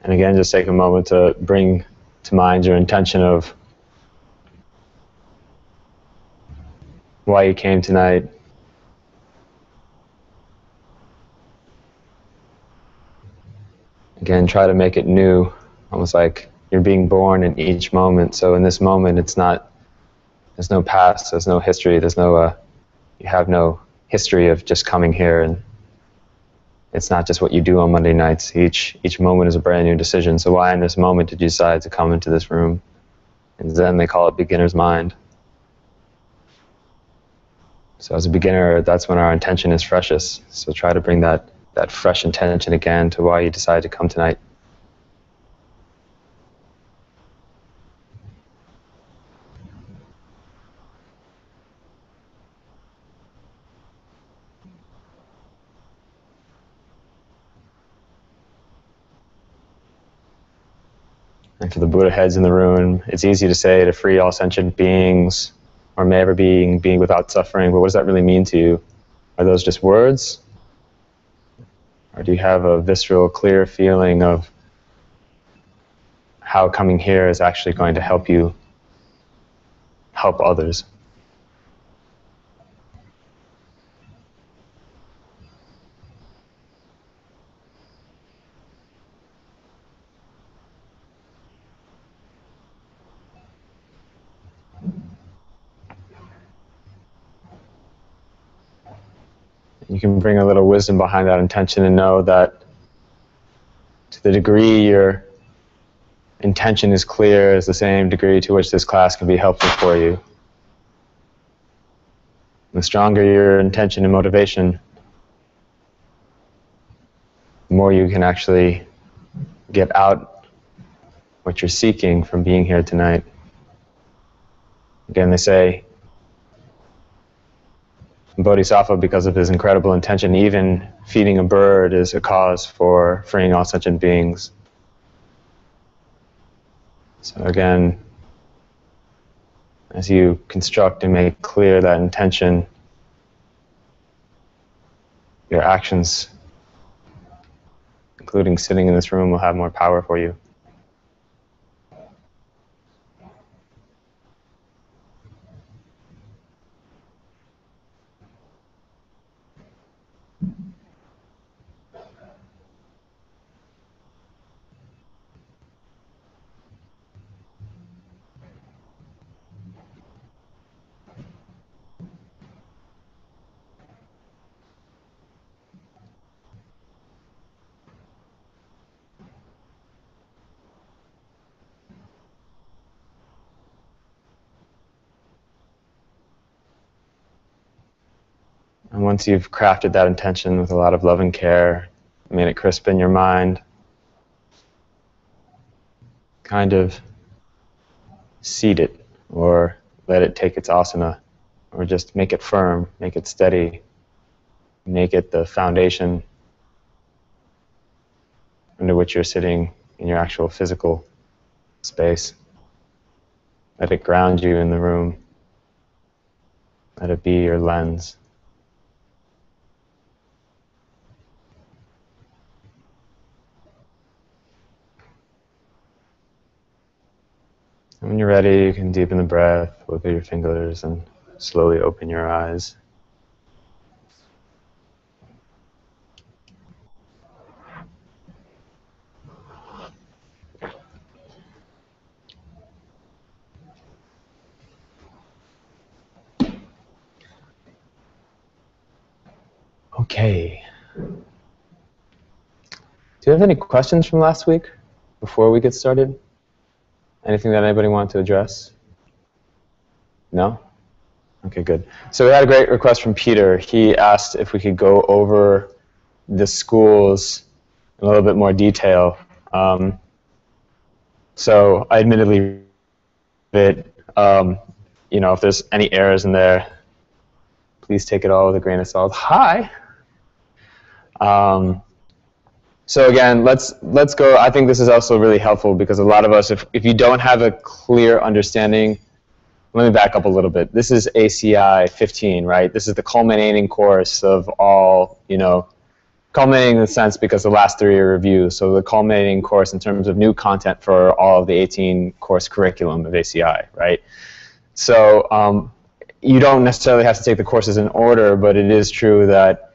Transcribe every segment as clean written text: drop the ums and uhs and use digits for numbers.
And again, just take a moment to bring to mind your intention of why you came tonight. Again, try to make it new, almost like you're being born in each moment. So in this moment, it's not, there's no past, there's no history, there's no, you have no history of just coming here, and it's not just what you do on Monday nights. Each moment is a brand new decision. So why in this moment did you decide to come into this room? And then they call it beginner's mind. So as a beginner, that's when our intention is freshest. So try to bring that fresh intention again to why you decided to come tonight. And for the Buddha heads in the room, it's easy to say to free all sentient beings, or may ever being without suffering, but what does that really mean to you? Are those just words? Or do you have a visceral, clear feeling of how coming here is actually going to help you help others? You can bring a little wisdom behind that intention and know that to the degree your intention is clear is the same degree to which this class can be helpful for you. The stronger your intention and motivation, the more you can actually get out what you're seeking from being here tonight. Again, they say, Bodhisattva, because of his incredible intention, even feeding a bird is a cause for freeing all sentient beings. So again, as you construct and make clear that intention, your actions, including sitting in this room, will have more power for you. And once you've crafted that intention with a lot of love and care, made it crisp in your mind, kind of seed it, or let it take its asana, or just make it firm, make it steady, make it the foundation under which you're sitting in your actual physical space. Let it ground you in the room. Let it be your lens. And when you're ready, you can deepen the breath, wiggle your fingers, and slowly open your eyes. Okay. Do you have any questions from last week before we get started? Anything that anybody wanted to address? No? Okay, good. So we had a great request from Peter. He asked if we could go over the schools in a little bit more detail. So I admittedly read it. You know, if there's any errors in there, please take it all with a grain of salt. Hi! So again, let's go. I think this is also really helpful because a lot of us, if you don't have a clear understanding, let me back up a little bit. This is ACI 15, right? This is the culminating course of all, you know, culminating in the sense because the last 3 are reviews, so the culminating course in terms of new content for all of the 18 course curriculum of ACI, right? So you don't necessarily have to take the courses in order, but it is true that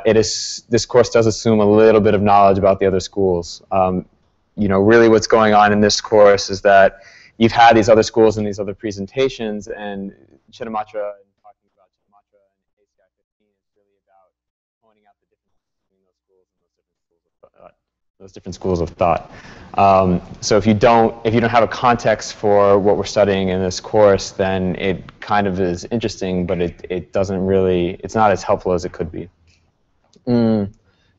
this course does assume a little bit of knowledge about the other schools. You know, really what's going on in this course is that you've had these other schools and these other presentations, and Chittamatra, and talking about Chittamatra and ACI 15 is really about pointing out the differences between those schools and those different schools of thought. So if you don't have a context for what we're studying in this course, then it kind of is interesting, but it doesn't really, it's not as helpful as it could be.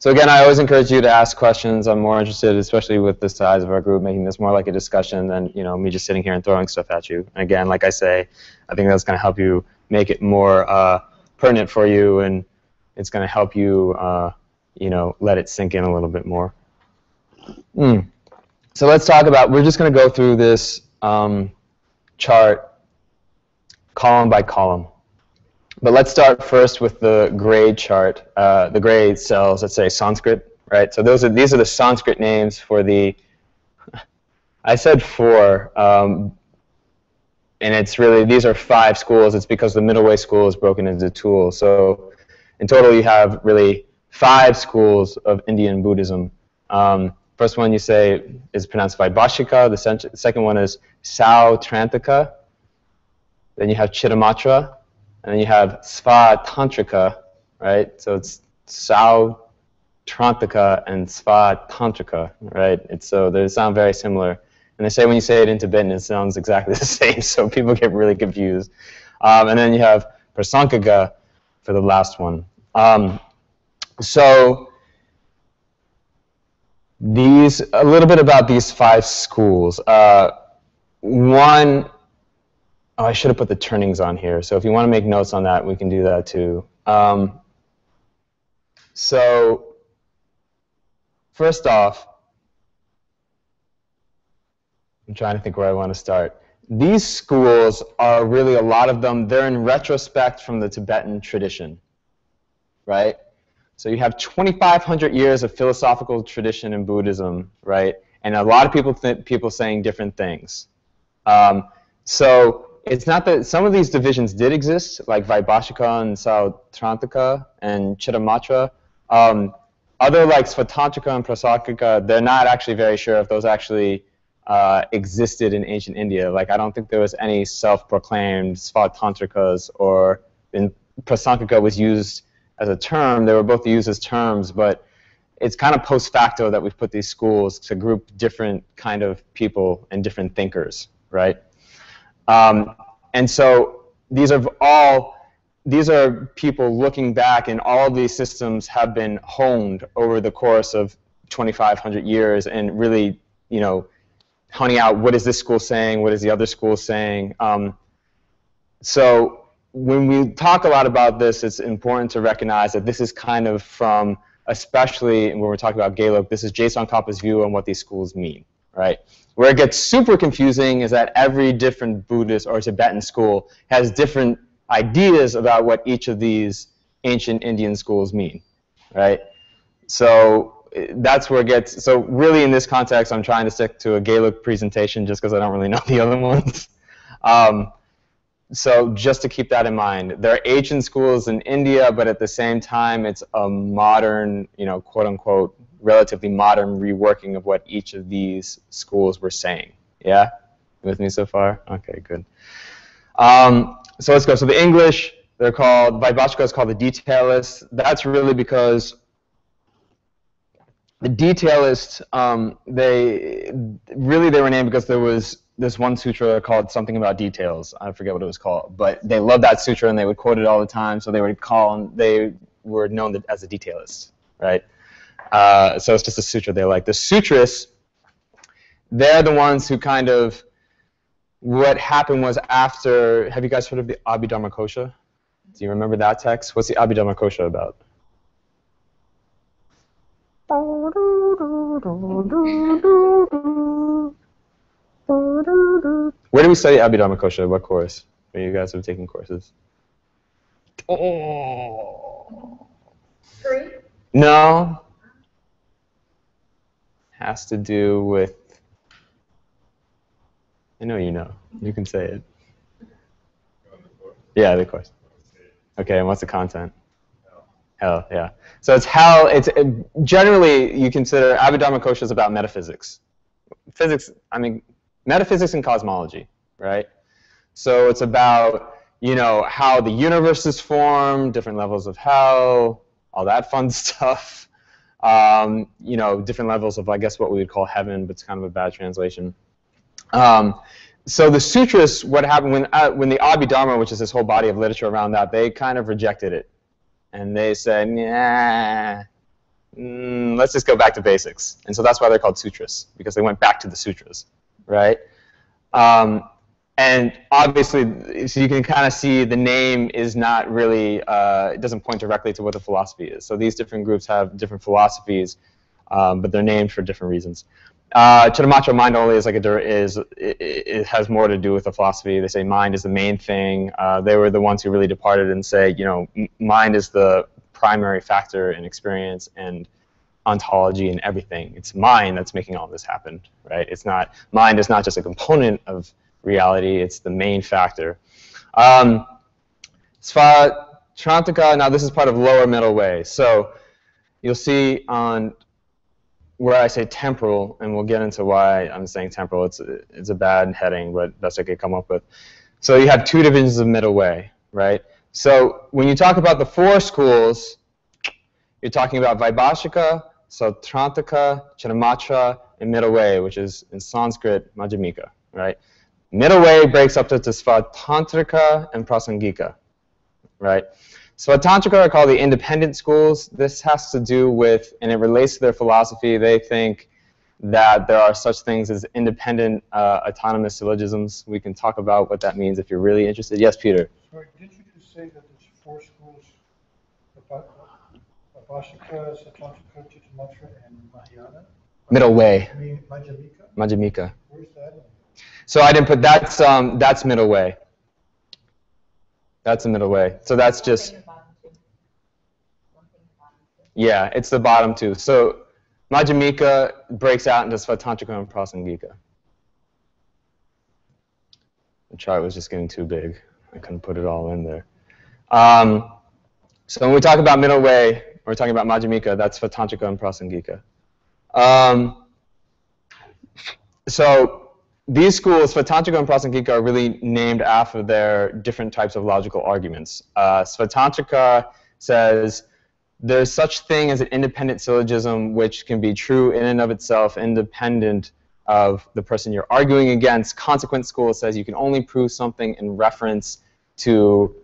So again, I always encourage you to ask questions. I'm more interested, especially with the size of our group, making this more like a discussion than, you know, me just sitting here and throwing stuff at you. And again, like I say, I think that's going to help you make it more pertinent for you, and it's going to help you, you know, let it sink in a little bit more. So let's talk about, we're just going to go through this chart column by column. But let's start first with the grade chart, the grade cells, let's say Sanskrit, right? So these are the Sanskrit names for the, I said 4, and it's really, these are 5 schools. It's because the middle way school is broken into 2. So in total you have really 5 schools of Indian Buddhism. First one you say is pronounced Vaibhashika, the second one is Sautrantika, then you have Chittamatra, and then you have Svatantrika, right? So it's Sautrantika and Svatantrika, right? So they sound very similar. And they say when you say it in Tibetan, it sounds exactly the same, so people get really confused. And then you have Prasankaga for the last one. So a little bit about these 5 schools. One, oh, I should have put the turnings on here. So if you want to make notes on that, we can do that too. So first off, I'm trying to think where I want to start. These schools are really, a lot of them, they're in retrospect from the Tibetan tradition, right? So you have 2,500 years of philosophical tradition in Buddhism, right? And a lot of people saying different things. So it's not that some of these divisions did exist, like Vaibhashika and Sautrantika and Chittamatra. Other like Svatantrika and Prasankaga, they're not actually very sure if those actually existed in ancient India. Like I don't think there was any self-proclaimed Svatantrikas, or Prasankaga was used as a term. They were both used as terms, but it's kind of post facto that we've put these schools to group different kind of people and different thinkers, right? And so these are people looking back, and all these systems have been honed over the course of 2,500 years, and really, you know, honing out what is this school saying, what is the other school saying. So when we talk a lot about this, it's important to recognize that this is kind of from, especially when we're talking about Geluk, this is Jason Kappa's view on what these schools mean, right? Where it gets super confusing is that every different Buddhist or Tibetan school has different ideas about what each of these ancient Indian schools mean, right? So that's where it gets, so really in this context, I'm trying to stick to a Geluk presentation just because I don't really know the other ones. So just to keep that in mind, there are ancient schools in India, but at the same time, it's a modern, you know, quote unquote, relatively modern reworking of what each of these schools were saying. Yeah? With me so far? Okay, good. So let's go. So the English, they're called, Vaibhashika is called the detailists. That's really because the detailists, they were named because there was this one sutra called something about details. I forget what it was called, but they loved that sutra and they would quote it all the time. So they were known as the detailists, right? So it's just a sutra they like. The sutrists, they're the ones who kind of, what happened was after, have you guys heard of the Abhidharma Kosha? Do you remember that text? What's the Abhidharma Kosha about? Where do we study Abhidharma Kosha? What course? Where you guys are taking courses? Oh. 3. No. Has to do with, I know you know. You can say it. Yeah, the question. Okay, and what's the content? Hell, yeah. So it's hell. Generally, you consider Abhidharma Kosha is about metaphysics. Physics, I mean, metaphysics and cosmology, right? So it's about, how the universe is formed, different levels of hell, all that fun stuff. Different levels of, I guess, what we would call heaven, but it's kind of a bad translation. So the sutras, what happened when the Abhidharma, which is this whole body of literature around that, they kind of rejected it. And they said, nah, let's just go back to basics. And so that's why they're called sutras, because they went back to the sutras, right? And obviously, so you can kind of see the name is not really, it doesn't point directly to what the philosophy is. So these different groups have different philosophies, but they're named for different reasons. Chittamatra, mind only is it has more to do with the philosophy. They say mind is the main thing. They were the ones who really departed and say, mind is the primary factor in experience and ontology and everything. It's mind that's making all this happen, right? It's not, mind is not just a component of reality, it's the main factor. Svatantrika, now this is part of lower middle way. So you'll see on where I say temporal, and we'll get into why I'm saying temporal. It's a bad heading, but best I could come up with. So you have two divisions of middle way, right? So when you talk about the four schools, you're talking about Vaibhashika, Sautrantika, Chittamatra, and middle way, which is in Sanskrit Madhyamika, right? Middle way breaks up to Svatantrika and Prasangika, right? Svatantrika are called the independent schools. This has to do with, and it relates to their philosophy, they think that there are such things as independent autonomous syllogisms. We can talk about what that means if you're really interested. Yes, Peter? Sorry, did you just say that there's four schools, Vaibhashika, Sautrantika, Chittamatra, and Mahayana? Middle way. I mean, Madhyamika? Madhyamika. Where's that in? So I didn't put, that's middle way. That's the middle way. So that's just, yeah, it's the bottom two. So Madhyamika breaks out into Svatantrika and Prasangika. The chart was just getting too big. I couldn't put it all in there. So when we talk about middle way, we're talking about Madhyamika, that's Svatantrika and Prasangika. So these schools, Svatantrika and Prasangika, are really named after their different types of logical arguments. Svatantrika says there's such thing as an independent syllogism which can be true in and of itself, independent of the person you're arguing against. Consequent school says you can only prove something in reference to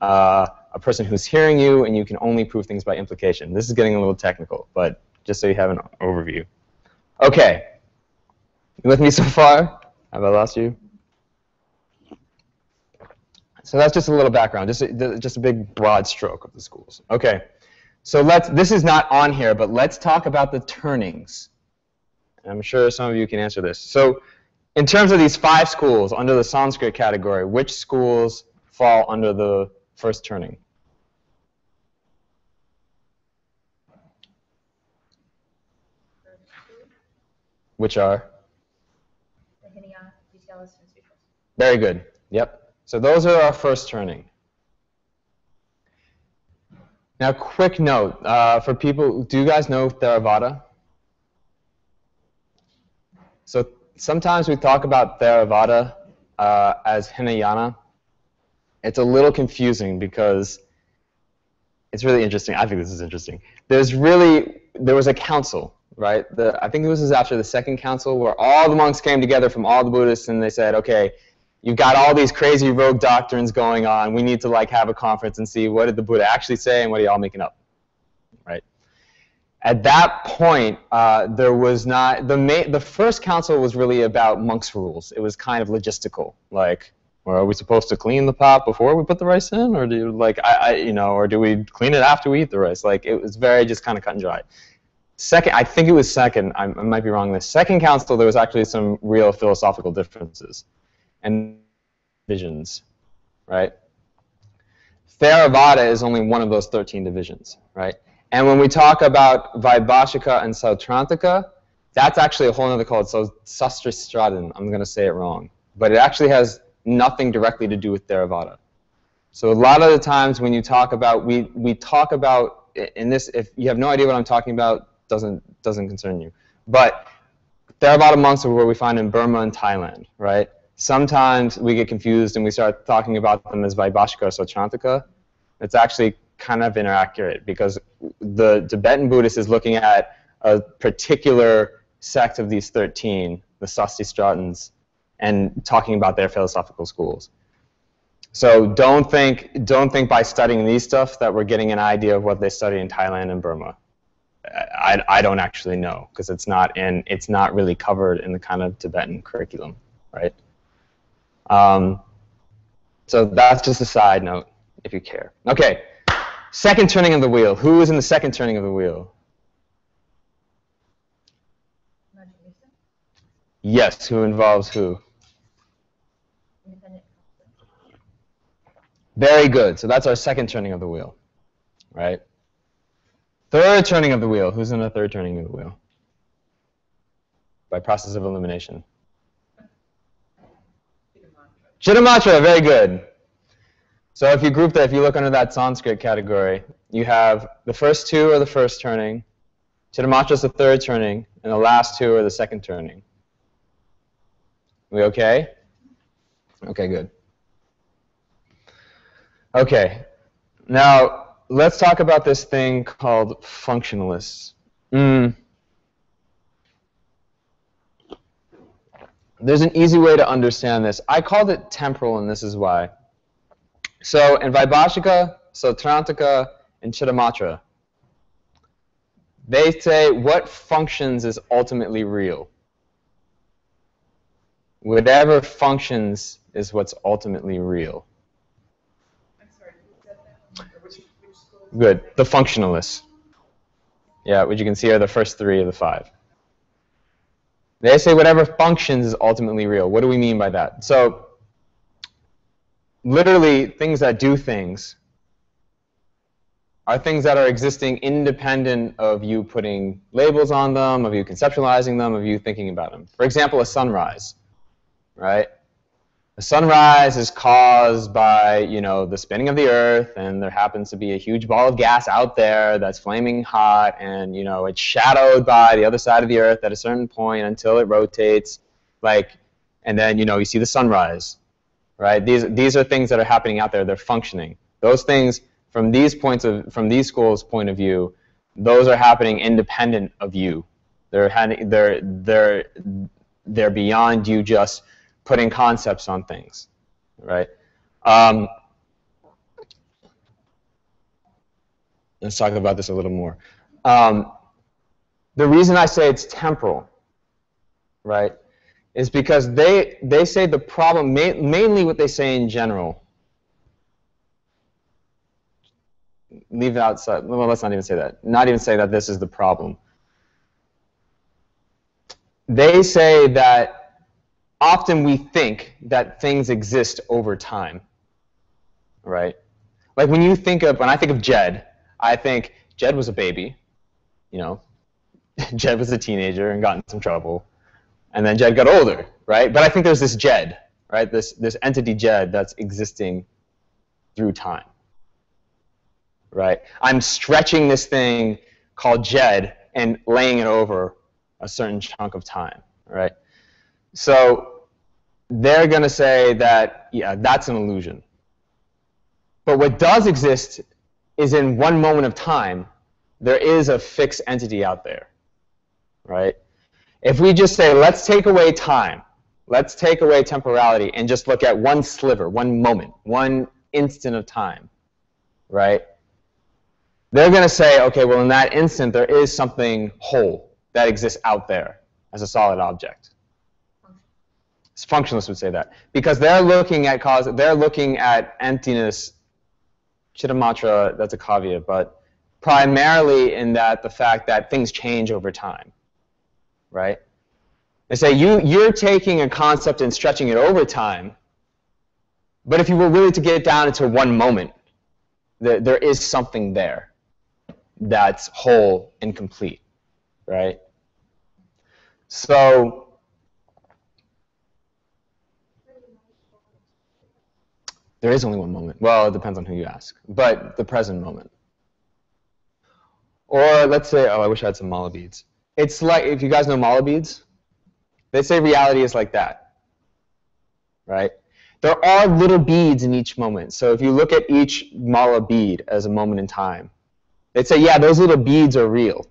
a person who's hearing you, and you can only prove things by implication. This is getting a little technical, but just so you have an overview. Okay. You with me so far? Have I lost you? So that's just a little background, just a big broad stroke of the schools. Okay. So this is not on here, but let's talk about the turnings. And I'm sure some of you can answer this. So in terms of these 5 schools under the Sanskrit category, which schools fall under the first turning? Which are? Very good. Yep. So those are our first turning. Now, quick note for people, do you guys know Theravada? So sometimes we talk about Theravada as Hinayana. It's a little confusing because it's really interesting. I think this is interesting. There was a council, right? I think this was after the second council where all the monks came together from all the Buddhists and they said, okay, you've got all these crazy rogue doctrines going on. We need to have a conference and see what did the Buddha actually say and what are y'all making up, right? At that point, there was not, the first council was really about monks' rules. It was kind of logistical, like, well, are we supposed to clean the pot before we put the rice in, or do or do we clean it after we eat the rice? Like, it was very just kind of cut and dry. Second, I think it was second. I might be wrong. The second council, there was actually some real philosophical differences and divisions, right? Theravada is only one of those 13 divisions, right? And when we talk about Vaibhashika and Sautrantika, that's actually a whole other code, so Sastristradan. I'm going to say it wrong. But it actually has nothing directly to do with Theravada. So a lot of the times when you talk about, we talk about, in this, if you have no idea what I'm talking about, doesn't concern you. But Theravada monks are where we find in Burma and Thailand, right? Sometimes we get confused and we start talking about them as Vaibhashika or Sautrantika. It's actually kind of inaccurate because the Tibetan Buddhist is looking at a particular sect of these 13, the Sastistratans, and talking about their philosophical schools. So don't think by studying these stuff that we're getting an idea of what they study in Thailand and Burma. I don't actually know because it's not really covered in the kind of Tibetan curriculum, right? So that's just a side note if you care. Okay, second turning of the wheel. Who is in the second turning of the wheel? Yes, who involves who? Very good. So that's our second turning of the wheel, right? Third turning of the wheel. Who's in the third turning of the wheel? By process of elimination. Chittamatra, very good. So if you group that, if you look under that Sanskrit category, you have the first two are the first turning, Chittamatra is the third turning, and the last two are the second turning. We okay? Okay, good. Okay, now let's talk about this thing called functionalists. There's an easy way to understand this. I called it temporal, and this is why. So in Vaibhashika, Sautrantika, and Chittamatra, they say what functions is ultimately real. Whatever functions is what's ultimately real. Good. The functionalists. Yeah, which you can see are the first three of the five. They say whatever functions is ultimately real. What do we mean by that? So, literally, things that do things are things that are existing independent of you putting labels on them, of you conceptualizing them, of you thinking about them. For example, a sunrise, right? The sunrise is caused by, you know, the spinning of the Earth, and there happens to be a huge ball of gas out there that's flaming hot, and, you know, it's shadowed by the other side of the Earth at a certain point until it rotates, like, and then, you know, you see the sunrise, right? These are things that are happening out there. They're functioning. Those things, from these schools' point of view, those are happening independent of you. They're beyond you just putting concepts on things, right? Let's talk about this a little more. The reason I say it's temporal, right, is because they say the problem, mainly what they say in general, leave it outside, well, let's not even say that. Not even say that this is the problem. They say that often we think that things exist over time, right? Like when I think of Jed, I think Jed was a baby, you know, Jed was a teenager and got in some trouble, and then Jed got older, right? But I think there's this Jed, right? This entity Jed that's existing through time, right? I'm stretching this thing called Jed and laying it over a certain chunk of time, right? So they're going to say that, yeah, that's an illusion. But what does exist is in one moment of time, there is a fixed entity out there, right? If we just say, let's take away time, let's take away temporality, and just look at one sliver, one moment, one instant of time, right? They're going to say, okay, well, in that instant, there is something whole that exists out there as a solid object. Functionalists would say that because they're looking at emptiness. Chittamatra, that's a caveat, but primarily in that the fact that things change over time, right? They say you're taking a concept and stretching it over time, but if you were really to get it down into one moment, there is something there. that's whole and complete, right? So there is only one moment. Well, it depends on who you ask, but the present moment. Or let's say, oh, I wish I had some mala beads. It's like, if you guys know mala beads, they say reality is like that, right? There are little beads in each moment. So if you look at each mala bead as a moment in time, they'd say, yeah, those little beads are real.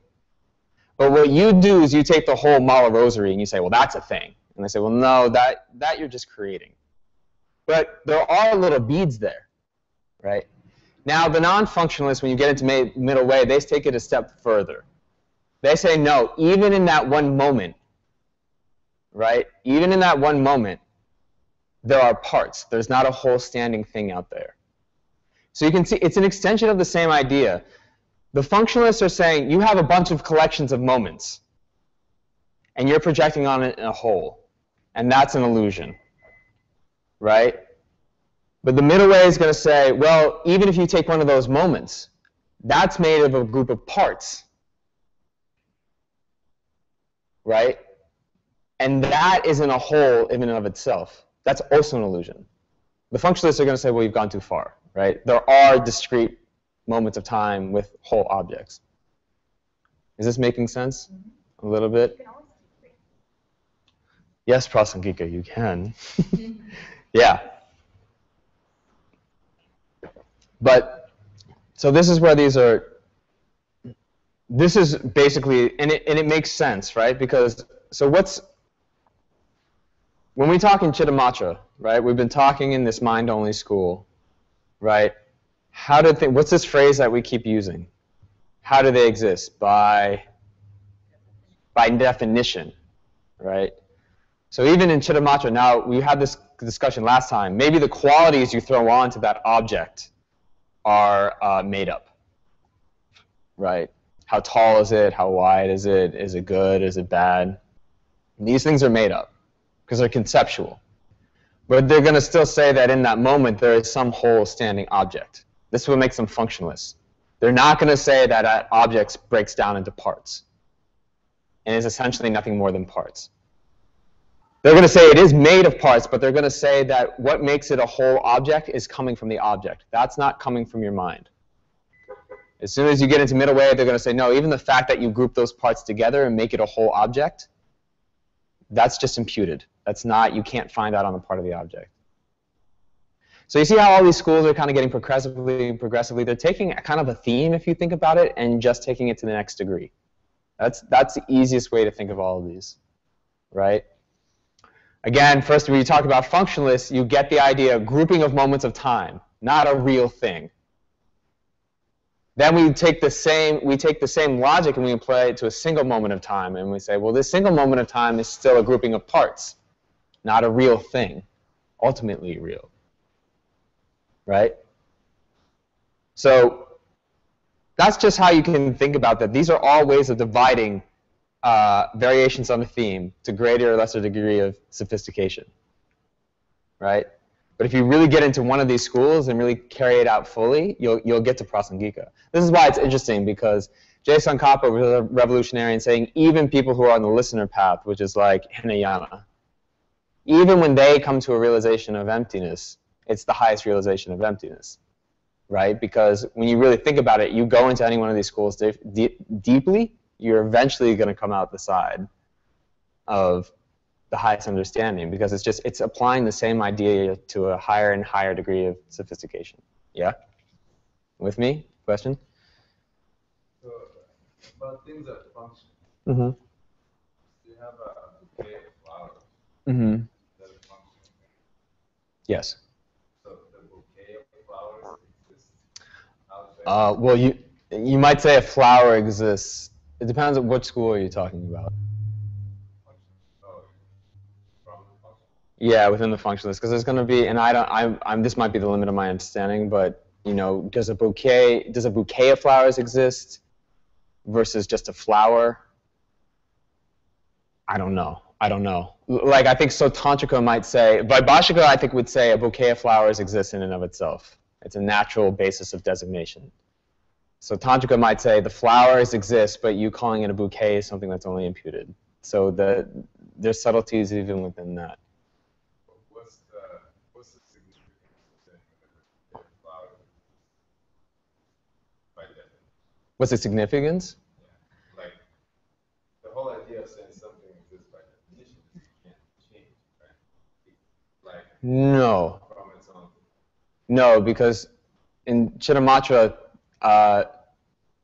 But what you do is you take the whole mala rosary and you say, well, that's a thing. And they say, well, no, that you're just creating. But there are little beads there, right? Now, the non-functionalists, when you get into middle way, they take it a step further. They say, no, even in that one moment, right? Even in that one moment, there are parts. There's not a whole standing thing out there. So you can see it's an extension of the same idea. The functionalists are saying you have a bunch of collections of moments, and you're projecting on it in a whole, and that's an illusion, right? But the middle way is going to say, well, even if you take one of those moments, that's made of a group of parts, right? And that isn't a whole in and of itself. That's also an illusion. The functionalists are going to say, well, you've gone too far, right? There are discrete moments of time with whole objects. Is this making sense? A little bit? Yes, Prasangika, you can. Yeah. But, so this is where these are, this is basically, and it makes sense, right? Because, so when we talk in Chittamatra, right, we've been talking in this mind-only school, right? What's this phrase that we keep using? How do they exist? By definition, right? So even in Chittamatra, now we had this discussion last time, maybe the qualities you throw onto that object are made up, right? How tall is it? How wide is it? Is it good? Is it bad? And these things are made up because they're conceptual. But they're going to still say that in that moment there is some whole standing object. This is what makes them functionalists. They're not going to say that that object breaks down into parts and is essentially nothing more than parts. They're going to say it is made of parts, but they're going to say that what makes it a whole object is coming from the object. That's not coming from your mind. As soon as you get into middle way, they're going to say, no, even the fact that you group those parts together and make it a whole object, that's just imputed. That's not, you can't find out on the part of the object. So you see how all these schools are kind of getting progressively. They're taking kind of a theme, if you think about it, and just taking it to the next degree. That's the easiest way to think of all of these, right? Again, first, when you talk about functionalists, you get the idea of grouping of moments of time, not a real thing. Then we take the same logic and we apply it to a single moment of time, and we say, well, this single moment of time is still a grouping of parts, not a real thing, ultimately real, right? So that's just how you can think about that. These are all ways of dividing variations on the theme to greater or lesser degree of sophistication, right? But if you really get into one of these schools and really carry it out fully, you'll get to Prasangika. This is why it's interesting, because Jay Tsongkhapa was a revolutionary in saying even people who are on the listener path, which is like Hinayana, even when they come to a realization of emptiness, it's the highest realization of emptiness, right? Because when you really think about it, you go into any one of these schools deeply, you're eventually going to come out the side of the highest understanding, because it's applying the same idea to a higher and higher degree of sophistication. Yeah? With me? Question? So, about things that function. Mm-hmm. You have a bouquet of flowers. Mm-hmm. That is functioning. Yes. So the bouquet of flowers exists. Well, you might say a flower exists. It depends on what school are you talking about. Yeah, within the functionalist, because there's going to be, and this might be the limit of my understanding, but you know, does a bouquet of flowers exist versus just a flower? I don't know. Like, I think so Tantrika might say, Vaibhashika I think would say a bouquet of flowers exists in and of itself. It's a natural basis of designation. So Tantrika might say the flowers exist, but you calling it a bouquet is something that's only imputed. So there's subtleties even within that. What's the significance of saying that a flower by definition? What's the significance? Yeah. Like the whole idea of saying something exists by definition is you can't change, right? Like No. from its own. No, because in Chittamatra,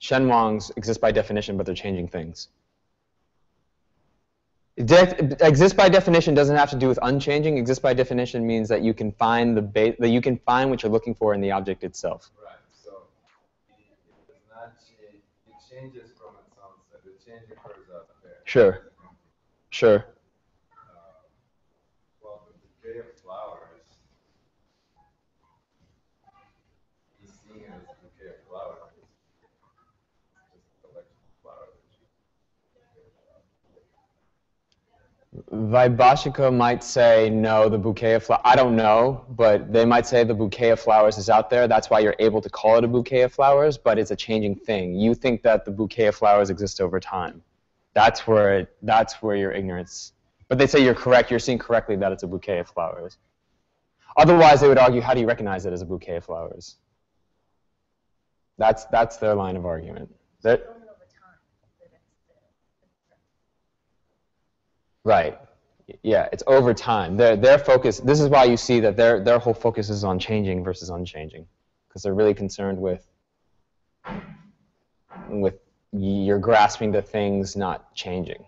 Shenwangs exist by definition, but they're changing things. Exist by definition doesn't have to do with unchanging. Exist by definition means that you can find that you can find what you're looking for in the object itself. Right. So it does not change. It changes from its own set. The change occurs out there. Sure. Sure. Well, the bouquet of flowers, just seeing it as a bouquet of flowers, it's just a collection of flowers. Vaibhashika might say, no, the bouquet of flowers, I don't know, but they might say the bouquet of flowers is out there. That's why you're able to call it a bouquet of flowers, but it's a changing thing. You think that the bouquet of flowers exists over time. That's where your ignorance, but they say you're correct, you're seeing correctly that it's a bouquet of flowers. Otherwise, they would argue, how do you recognize it as a bouquet of flowers? That's their line of argument. Right. Yeah, it's over time. Their focus, this is why you see that their whole focus is on changing versus unchanging, because they're really concerned with you're grasping the things not changing.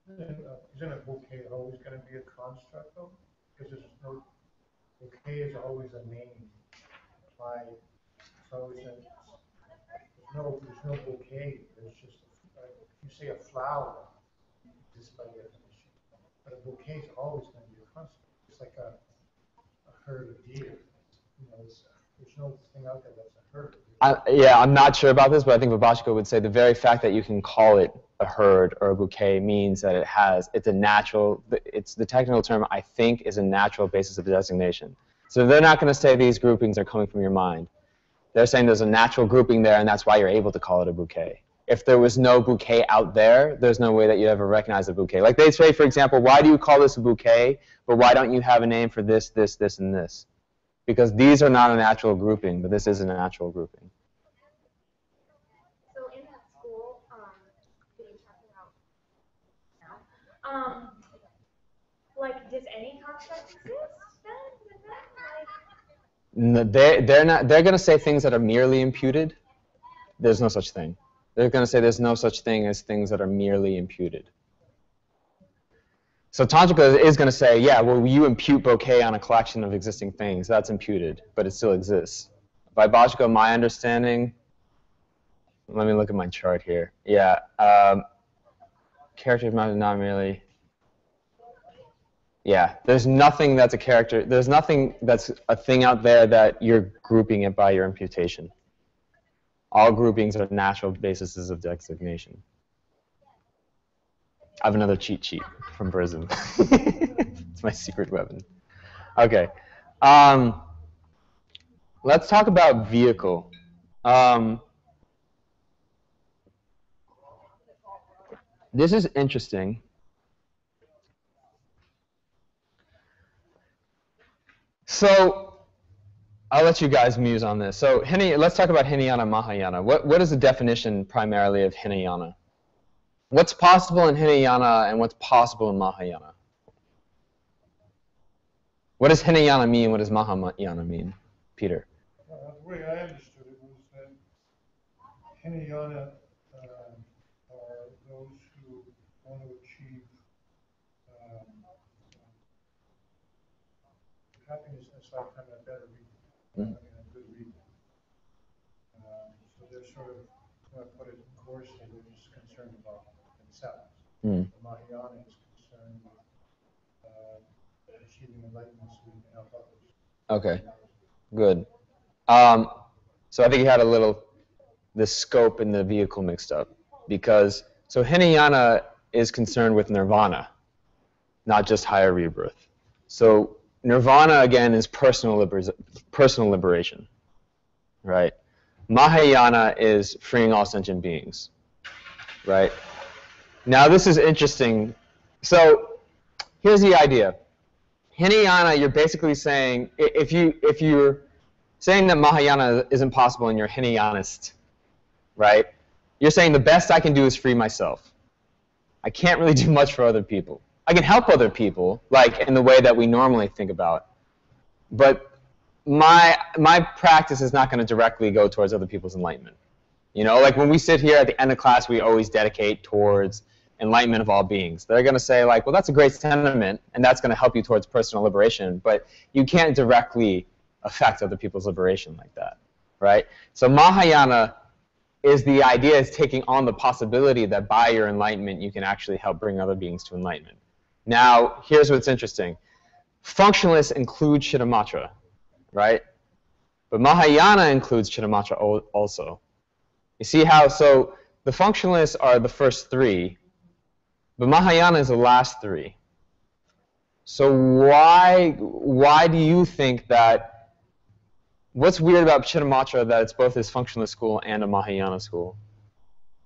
Isn't a bouquet always going to be a construct, though? Because there's no bouquet is always a name applied. So there's no bouquet. There's just if you say a flower, just by definition. But a bouquet is always going to be a construct. It's like a herd of deer. You know, there's no thing out there that's a herd. Yeah, I'm not sure about this, but I think Vaibhashika would say the very fact that you can call it a herd or a bouquet means that it's a natural, it's the technical term, I think, is a natural basis of designation. So they're not going to say these groupings are coming from your mind. They're saying there's a natural grouping there, and that's why you're able to call it a bouquet. If there was no bouquet out there, there's no way that you'd ever recognize a bouquet. Like they say, for example, why do you call this a bouquet, but why don't you have a name for this, this, this, and this? Because these are not a natural grouping, but this is a natural grouping. So in that school that you're talking about now, like, does any construct exist then? No, they're going to say things that are merely imputed. There's no such thing. They're going to say there's no such thing as things that are merely imputed. So Tantrika is going to say, yeah, well, you impute bouquet on a collection of existing things. That's imputed, but it still exists. Vaibhashika, my understanding, let me look at my chart here. Yeah, character is not merely. Yeah, there's nothing that's a character. There's nothing that's a thing out there that you're grouping it by your imputation. All groupings are natural bases of designation. I have another cheat sheet from prison. It's my secret weapon. Okay. Let's talk about vehicle. This is interesting. So I'll let you guys muse on this. So let's talk about Hinayana Mahayana. What is the definition primarily of Hinayana? What's possible in Hinayana and what's possible in Mahayana? What does Hinayana mean? What does Mahayana mean? Peter. The way I understood it was that Hinayana are those who want to achieve happiness in this lifetime and a better reading, a good reading. So they're sort of, to put it coarsely, they're just concerned about themselves. The Mahayana is concerned with achieving enlightenment so we can help others. Okay, good. So I think you had the scope and the vehicle mixed up. So Hinayana is concerned with nirvana, not just higher rebirth. So nirvana, again, is personal liberation. right? Mahayana is freeing all sentient beings, right? Now this is interesting. So here's the idea. Hinayana, you're basically saying, if you're saying that Mahayana isn't possible and you're Hinayanist, right? You're saying the best I can do is free myself. I can't really do much for other people. I can help other people, like in the way that we normally think about, but my practice is not going to directly go towards other people's enlightenment. You know, like when we sit here at the end of class, we always dedicate towards enlightenment of all beings. They're going to say like, well, that's a great sentiment, and that's going to help you towards personal liberation, but you can't directly affect other people's liberation like that, right? So Mahayana is the idea is taking on the possibility that by your enlightenment, you can actually help bring other beings to enlightenment. Now, here's what's interesting. Functionalists include Chittamatra, right? But Mahayana includes Chittamatra also. You see how, so the functionalists are the first three, but Mahayana is the last three. So why do you think that, what's weird about Chittamatra that it's both his functionalist school and a Mahayana school?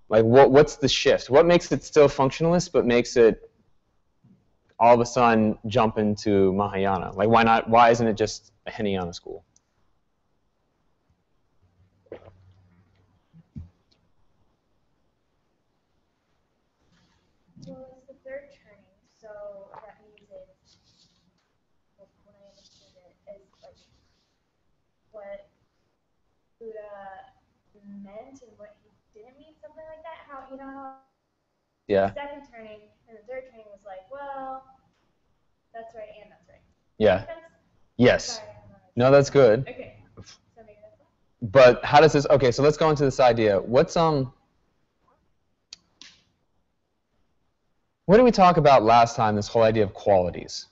Like what's the shift? What makes it still functionalist but makes it all of a sudden jump into Mahayana? Like why isn't it just a Hinayana school? Well, it's the third turning, so that means it's, well, when I understood it, is like what Buddha meant and what he didn't mean, something like that. How, you know how Yeah. the second turning and the third turning was like, well, that's right and that's right. Yeah. Makes sense? Yes. Sorry, I don't know. No, that's good. Okay. So maybe that's one. But how does this, okay, so let's go into this idea. What did we talk about last time, this whole idea of qualities?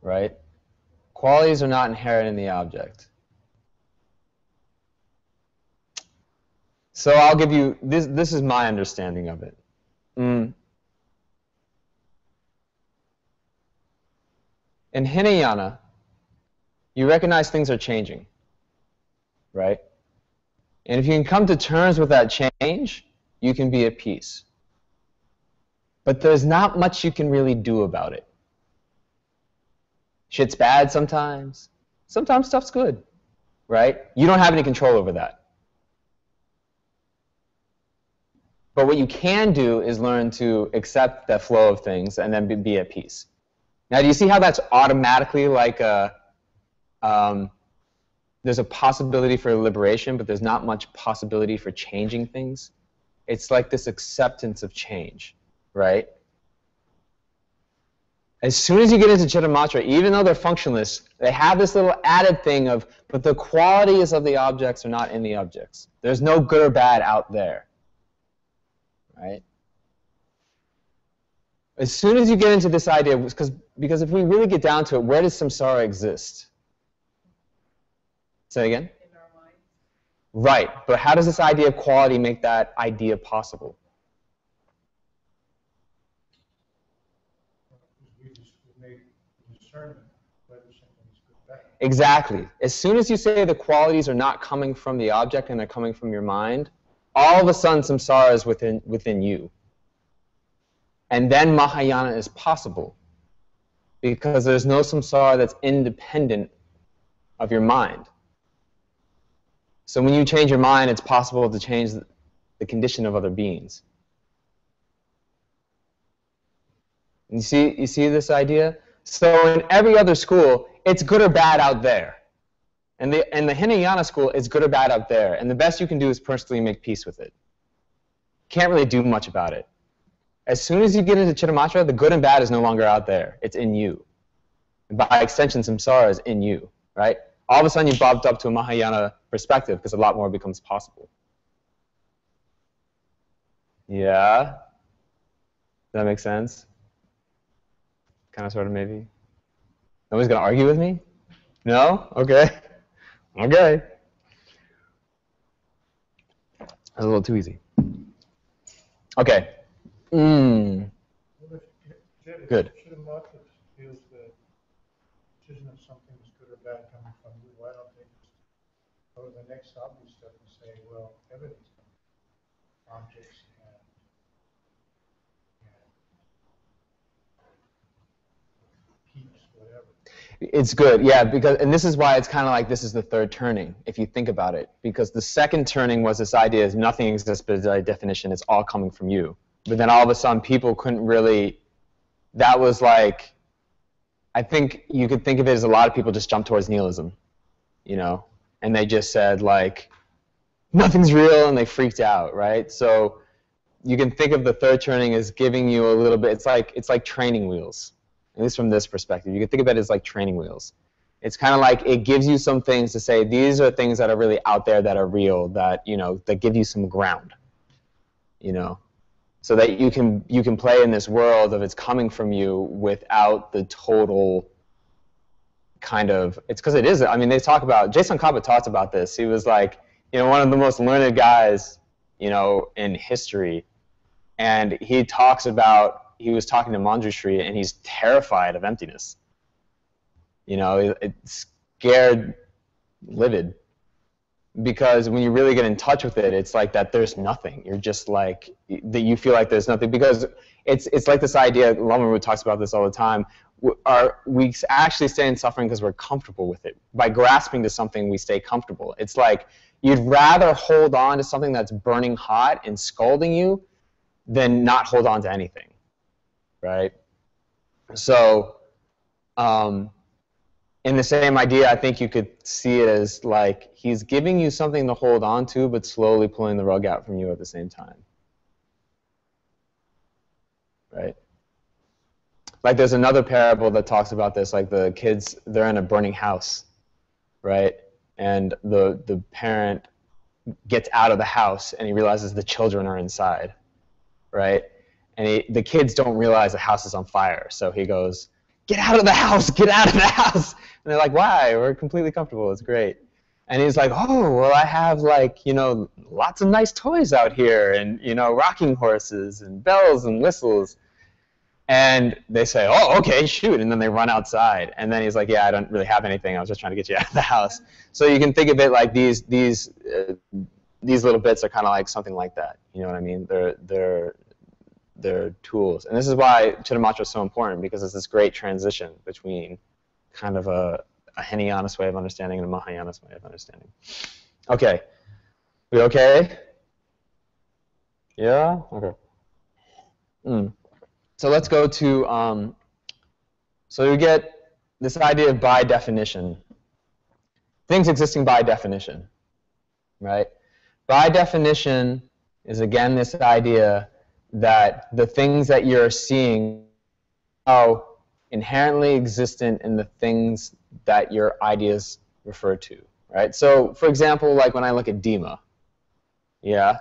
Right? Qualities are not inherent in the object. So I'll give you, this is my understanding of it. In Hinayana, you recognize things are changing, right? And if you can come to terms with that change, you can be at peace. But there's not much you can really do about it. Shit's bad sometimes. Sometimes stuff's good, right? You don't have any control over that. But what you can do is learn to accept that flow of things and then be at peace. Now, do you see how that's automatically like there's a possibility for liberation, but there's not much possibility for changing things? It's like this acceptance of change, right? As soon as you get into Chittamatra, even though they're functionalists, they have this little added thing of, but the qualities of the objects are not in the objects. There's no good or bad out there, right? As soon as you get into this idea, because if we really get down to it, where does samsara exist? Say again? In our minds. Right, but how does this idea of quality make that idea possible? We make discernment whether something is good or bad. Exactly. As soon as you say the qualities are not coming from the object and they're coming from your mind, all of a sudden samsara is within you. And then Mahayana is possible because there's no samsara that's independent of your mind. So when you change your mind, it's possible to change the condition of other beings. You see this idea? So in every other school, it's good or bad out there. And the Hinayana school, it's good or bad out there. And the best you can do is personally make peace with it. Can't really do much about it. As soon as you get into Chittamatra, the good and bad is no longer out there. It's in you. And by extension, samsara is in you, right? All of a sudden, you've bobbed up to a Mahayana perspective because a lot more becomes possible. Yeah? Does that make sense? Kind of, sort of, maybe? Nobody's going to argue with me? No? Okay. Okay. That's a little too easy. Okay. Well, if Good. Chittamatra feels that decision of something is good or that coming from you? Why don't they just go to the next obvious step and say, well, everything's coming from objects and keeps, whatever. It's good, yeah, because, and this is why it's kind of like this is the third turning, if you think about it. Because the second turning was this idea is nothing exists by definition, it's all coming from you. But then all of a sudden people couldn't really, that was like, I think you could think of it as a lot of people just jumped towards nihilism, you know, and they just said like, nothing's real, and they freaked out, right? So you can think of the third turning as giving you a little bit, it's like training wheels. At least from this perspective. You can think of it as like training wheels. It's kind of like it gives you some things to say, these are things that are really out there that are real, that, you know, that give you some ground, you know, so that you can play in this world of it's coming from you without the total kind of, it's because it is, I mean, they talk about, Jason Kaba talks about this. He was like, you know, one of the most learned guys, you know, in history, and he talks about, he was talking to Manjushri, and he's terrified of emptiness. You know, it's scared, livid. Because when you really get in touch with it, it's like that there's nothing. You're just like, that you feel like there's nothing. Because it's like this idea, Lama Ru talks about this all the time, we actually stay in suffering because we're comfortable with it. By grasping to something, we stay comfortable. It's like you'd rather hold on to something that's burning hot and scalding you than not hold on to anything. Right? So, in the same idea, I think you could see it as like he's giving you something to hold on to, but slowly pulling the rug out from you at the same time. Right? Like there's another parable that talks about this, like the kids, they're in a burning house, right? And the parent gets out of the house and he realizes the children are inside, right? And the kids don't realize the house is on fire. So he goes, get out of the house, get out of the house. And they're like, why? We're completely comfortable, it's great. And he's like, oh, well, I have like, you know, lots of nice toys out here and, you know, rocking horses and bells and whistles. And they say, oh, okay, shoot. And then they run outside. And then he's like, yeah, I don't really have anything. I was just trying to get you out of the house. So you can think of it like these little bits are kind of like something like that. You know what I mean? They're tools. And this is why Chittamatra is so important, because it's this great transition between kind of a Hiniyanist way of understanding and a Mahayanist way of understanding. Okay. We okay? Yeah? Okay. So let's go to, so we get this idea of by definition. Things existing by definition, right? By definition is, again, this idea that the things that you're seeing are inherently existent in the things that your ideas refer to, right? So, for example, like when I look at Dima, yeah,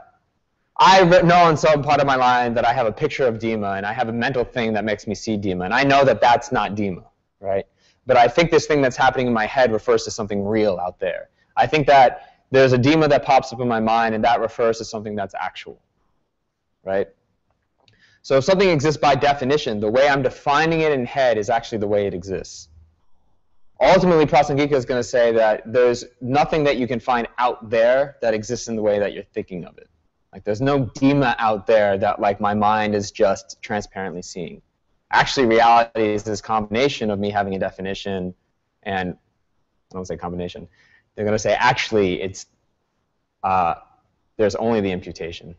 I know in some part of my mind that I have a picture of Dima, and I have a mental thing that makes me see Dima, and I know that that's not Dima, right? But I think this thing that's happening in my head refers to something real out there. I think that there's a Dima that pops up in my mind, and that refers to something that's actual, right? So if something exists by definition, the way I'm defining it in head is actually the way it exists. Ultimately, Prasangika is going to say that there's nothing that you can find out there that exists in the way that you're thinking of it. Like there's no Dima out there that like my mind is just transparently seeing. Actually, reality is this combination of me having a definition and, I don't say combination, they're going to say actually it's, there's only the imputation,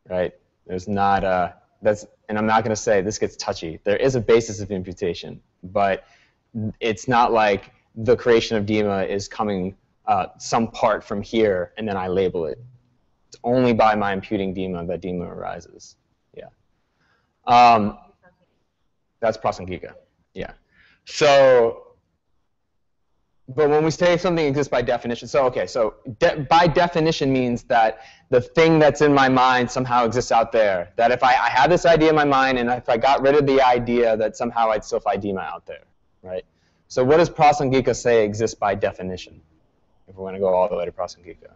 right? There's not a, and I'm not going to say, this gets touchy, there is a basis of imputation, but it's not like the creation of Dima is coming some part from here and then I label it. It's only by my imputing Dima that Dima arises. Yeah. That's Prasangika. Yeah. So, but when we say something exists by definition, so okay, so by definition means that the thing that's in my mind somehow exists out there. That if I had this idea in my mind, and if I got rid of the idea, that somehow I'd still find Dima out there, right? So what does Prasangika say exists by definition? If we're going to go all the way to Prasangika.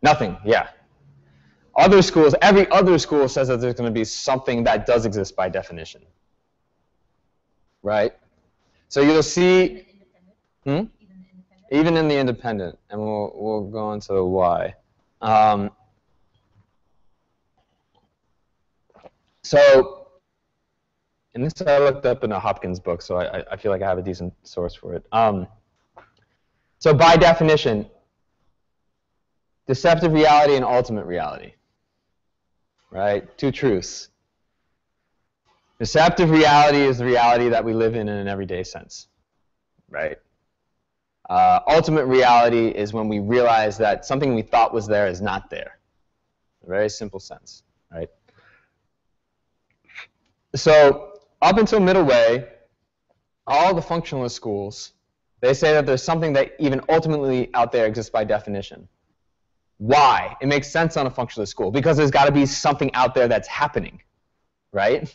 Nothing, yeah. Other schools, every other school says that there's going to be something that does exist by definition, right? So you'll see, Even independent? even in the independent, and we'll go into why. So, and this I looked up in a Hopkins book, so I feel like I have a decent source for it. So by definition, deceptive reality and ultimate reality, right? Two truths. Deceptive reality is the reality that we live in an everyday sense, right? Ultimate reality is when we realize that something we thought was there is not there. A very simple sense, right? So up until middle way, all the functionalist schools, they say that there's something that even ultimately out there exists by definition. Why? It makes sense on a functionalist school, because there's got to be something out there that's happening, right?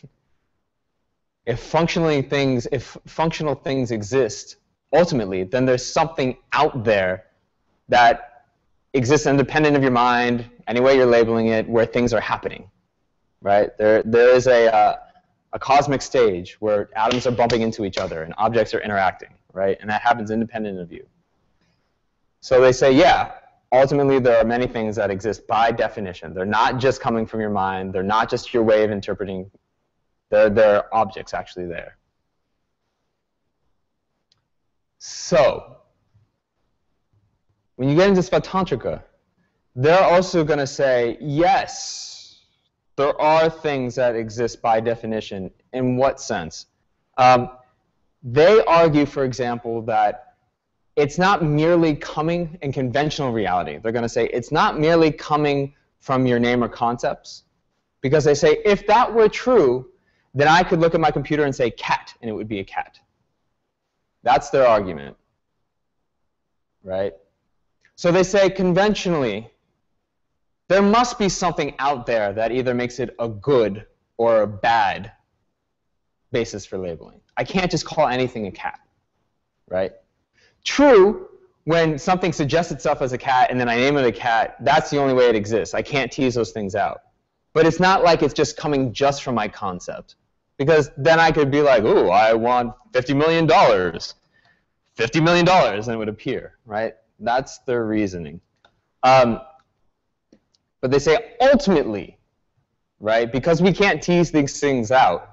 If functional things exist ultimately, then there's something out there that exists independent of your mind, any way you're labeling it, where things are happening, right? There is a cosmic stage where atoms are bumping into each other and objects are interacting, right? And that happens independent of you. So they say, yeah, ultimately there are many things that exist by definition. They're not just coming from your mind. They're not just your way of interpreting. There are objects actually there. So, when you get into Svatantrika, they're also going to say, yes, there are things that exist by definition. In what sense? They argue, for example, that it's not merely coming in conventional reality. They're going to say it's not merely coming from your name or concepts, because they say if that were true, then I could look at my computer and say cat, and it would be a cat. That's their argument, right? So they say conventionally, there must be something out there that either makes it a good or a bad basis for labeling. I can't just call anything a cat, right? True, when something suggests itself as a cat and then I name it a cat, that's the only way it exists. I can't tease those things out. But it's not like it's just coming just from my concept. Because then I could be like, ooh, I want $50 million. $50 million, and it would appear, right? That's their reasoning. But they say ultimately, right, because we can't tease these things out,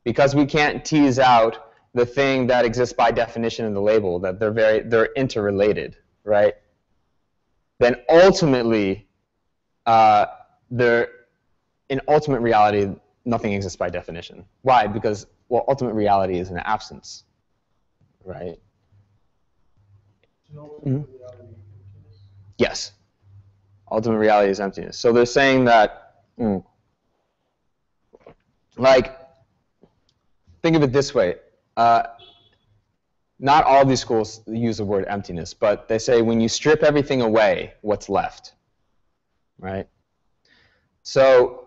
because we can't tease out the thing that exists by definition in the label, that they're interrelated, right? Then ultimately, in ultimate reality, nothing exists by definition. Why? Because, well, ultimate reality is an absence, right? Yes. Ultimate reality is emptiness. So they're saying that, like, think of it this way. Not all these schools use the word emptiness, but they say when you strip everything away, what's left, right? So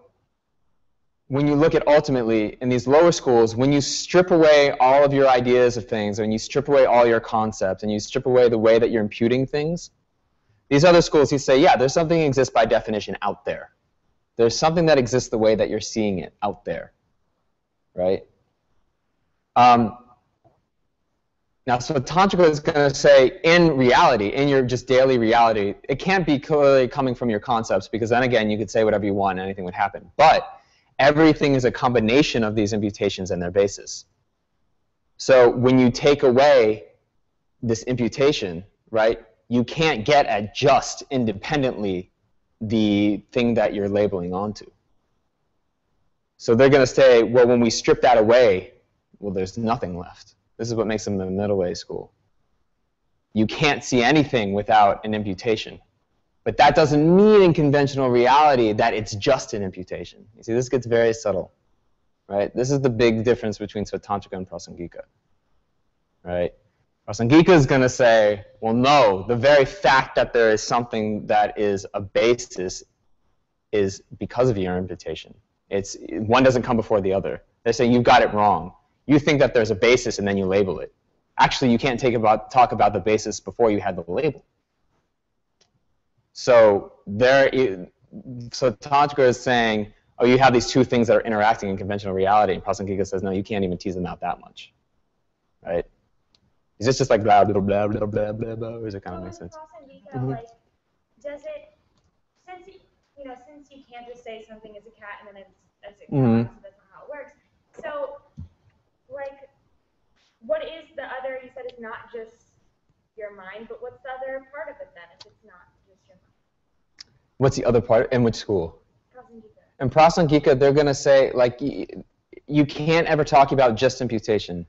when you look at ultimately, in these lower schools, when you strip away all of your ideas of things, and you strip away all your concepts, and you strip away the way that you're imputing things, these other schools, you say, yeah, there's something that exists by definition out there. There's something that exists the way that you're seeing it out there, right? Now, so Tantrika is going to say, in reality, in your just daily reality, it can't be clearly coming from your concepts, because then again, you could say whatever you want and anything would happen. But everything is a combination of these imputations and their basis. So when you take away this imputation, right, you can't get at just independently the thing that you're labeling onto. So they're going to say, well, when we strip that away, well, there's nothing left. This is what makes them the middle way school. You can't see anything without an imputation. But that doesn't mean in conventional reality that it's just an imputation. You see, this gets very subtle, right? This is the big difference between Svatantrika and Prasangika, right? Prasangika is going to say, well, no, the very fact that there is something that is a basis is because of your imputation. One doesn't come before the other. They're saying you've got it wrong. You think that there's a basis and then you label it. Actually, you can't talk about the basis before you had the label. So Tantrika is saying, oh, you have these two things that are interacting in conventional reality, and Prasangika says, no, you can't even tease them out that much, right? Is this just like blah, blah, blah, blah, blah, blah, blah, or does it kind of make sense? Like, does it, since you can't just say something is a cat and then it's a cat, so that's not how it works. So, like, what is the other, you said it's not just your mind, but what's the other part of it then, if it's not just your mind? What's the other part? In which school? Prasangika. In Prasangika, they're going to say, like, you can't ever talk about just imputation.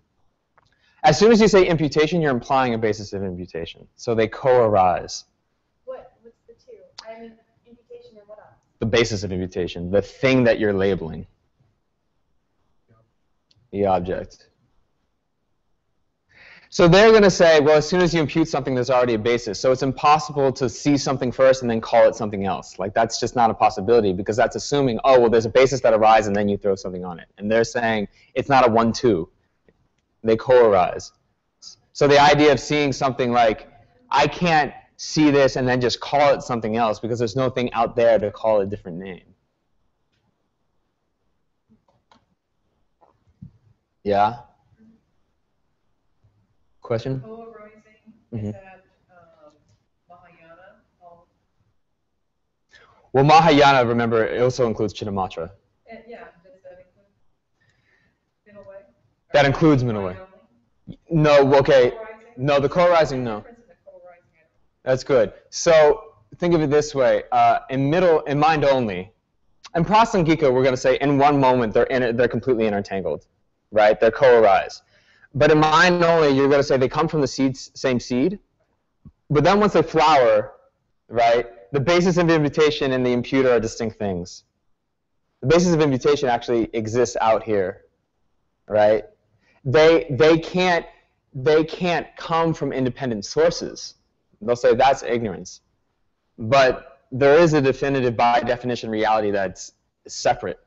As soon as you say imputation, you're implying a basis of imputation. So they co-arise. What's the two? I mean, imputation and what else? The basis of imputation, the thing that you're labeling. The object. So they're going to say, well, as soon as you impute something, there's already a basis. So it's impossible to see something first and then call it something else. Like, that's just not a possibility, because that's assuming, oh, well, there's a basis that arises and then you throw something on it. And they're saying it's not a 1-2. They co-arise. So the idea of seeing something like, I can't see this and then just call it something else because there's no thing out there to call a different name. Yeah? Question? Co-arising, is that Mahayana? Well, Mahayana, remember, it also includes Chittamatra. Yeah, does that include middle way? That includes middle way. No, okay. No, the co-arising, no. That's good. So think of it this way. In mind only, in Prasangika, we're going to say in one moment they're completely intertangled, right? They're co-arise. But in mind only, you're going to say they come from the same seed. But then once they flower, right, the basis of imputation and the imputer are distinct things. The basis of imputation actually exists out here, right? They can't come from independent sources. They'll say that's ignorance. But there is a definitive, by definition, reality that's separate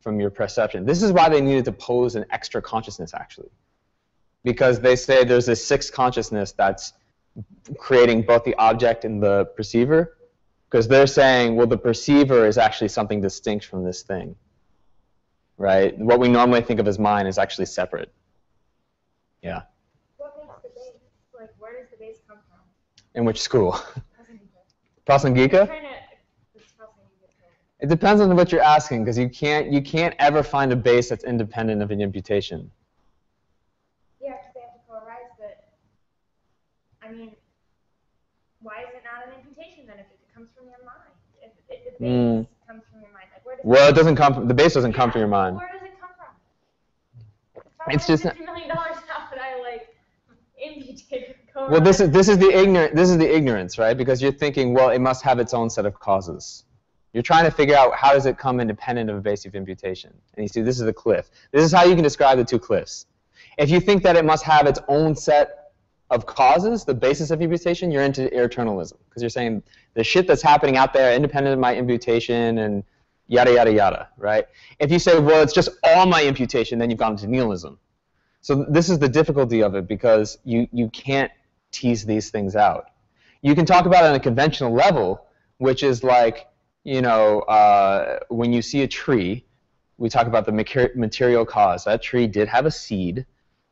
from your perception. This is why they needed to pose an extra consciousness, actually. Because they say there's a sixth consciousness that's creating both the object and the perceiver. Because they're saying, well, the perceiver is actually something distinct from this thing. Right? What we normally think of as mind is actually separate. Yeah. What makes the base? Like, where does the base come from? In which school? Prasangika. Prasangika? It depends on what you're asking, because you can't ever find a base that's independent of an imputation. Yeah, because they have to co-arise, but I mean, why is it not an imputation then if it comes from your mind? If the base comes from your mind, like where does it doesn't come from, the base doesn't come from your mind. Where does it come from? It's just $50 million now that I like imputate. Well, this is the ignorance, right? Because you're thinking, well, it must have its own set of causes. You're trying to figure out how does it come independent of a base of imputation. And you see, this is a cliff. This is how you can describe the two cliffs. If you think that it must have its own set of causes, the basis of imputation, you're into eternalism. Because you're saying the shit that's happening out there, independent of my imputation, and yada, yada, yada, right? If you say, well, it's just all my imputation, then you've gone into nihilism. So this is the difficulty of it, because you can't tease these things out. You can talk about it on a conventional level, which is like, you know, when you see a tree, we talk about the material cause. That tree did have a seed,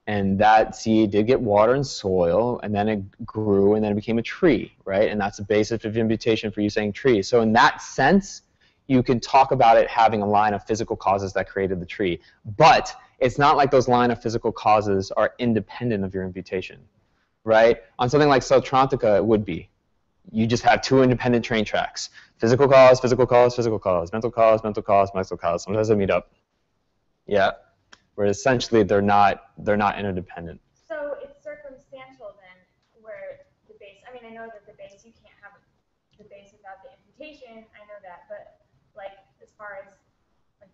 and that seed did get water and soil, and then it grew, and then it became a tree, right? And that's the basis of imputation for you saying tree. So in that sense, you can talk about it having a line of physical causes that created the tree. But it's not like those line of physical causes are independent of your imputation, right? On something like Sautrantika, it would be. You just have two independent train tracks. Physical cause, physical cause, physical cause, mental cause, mental cause, mental cause. Sometimes they meet up. Yeah. Where essentially they're not interdependent. So it's circumstantial then, where the base, I mean, I know that the base, you can't have the base without the imputation, I know that, but like as far as like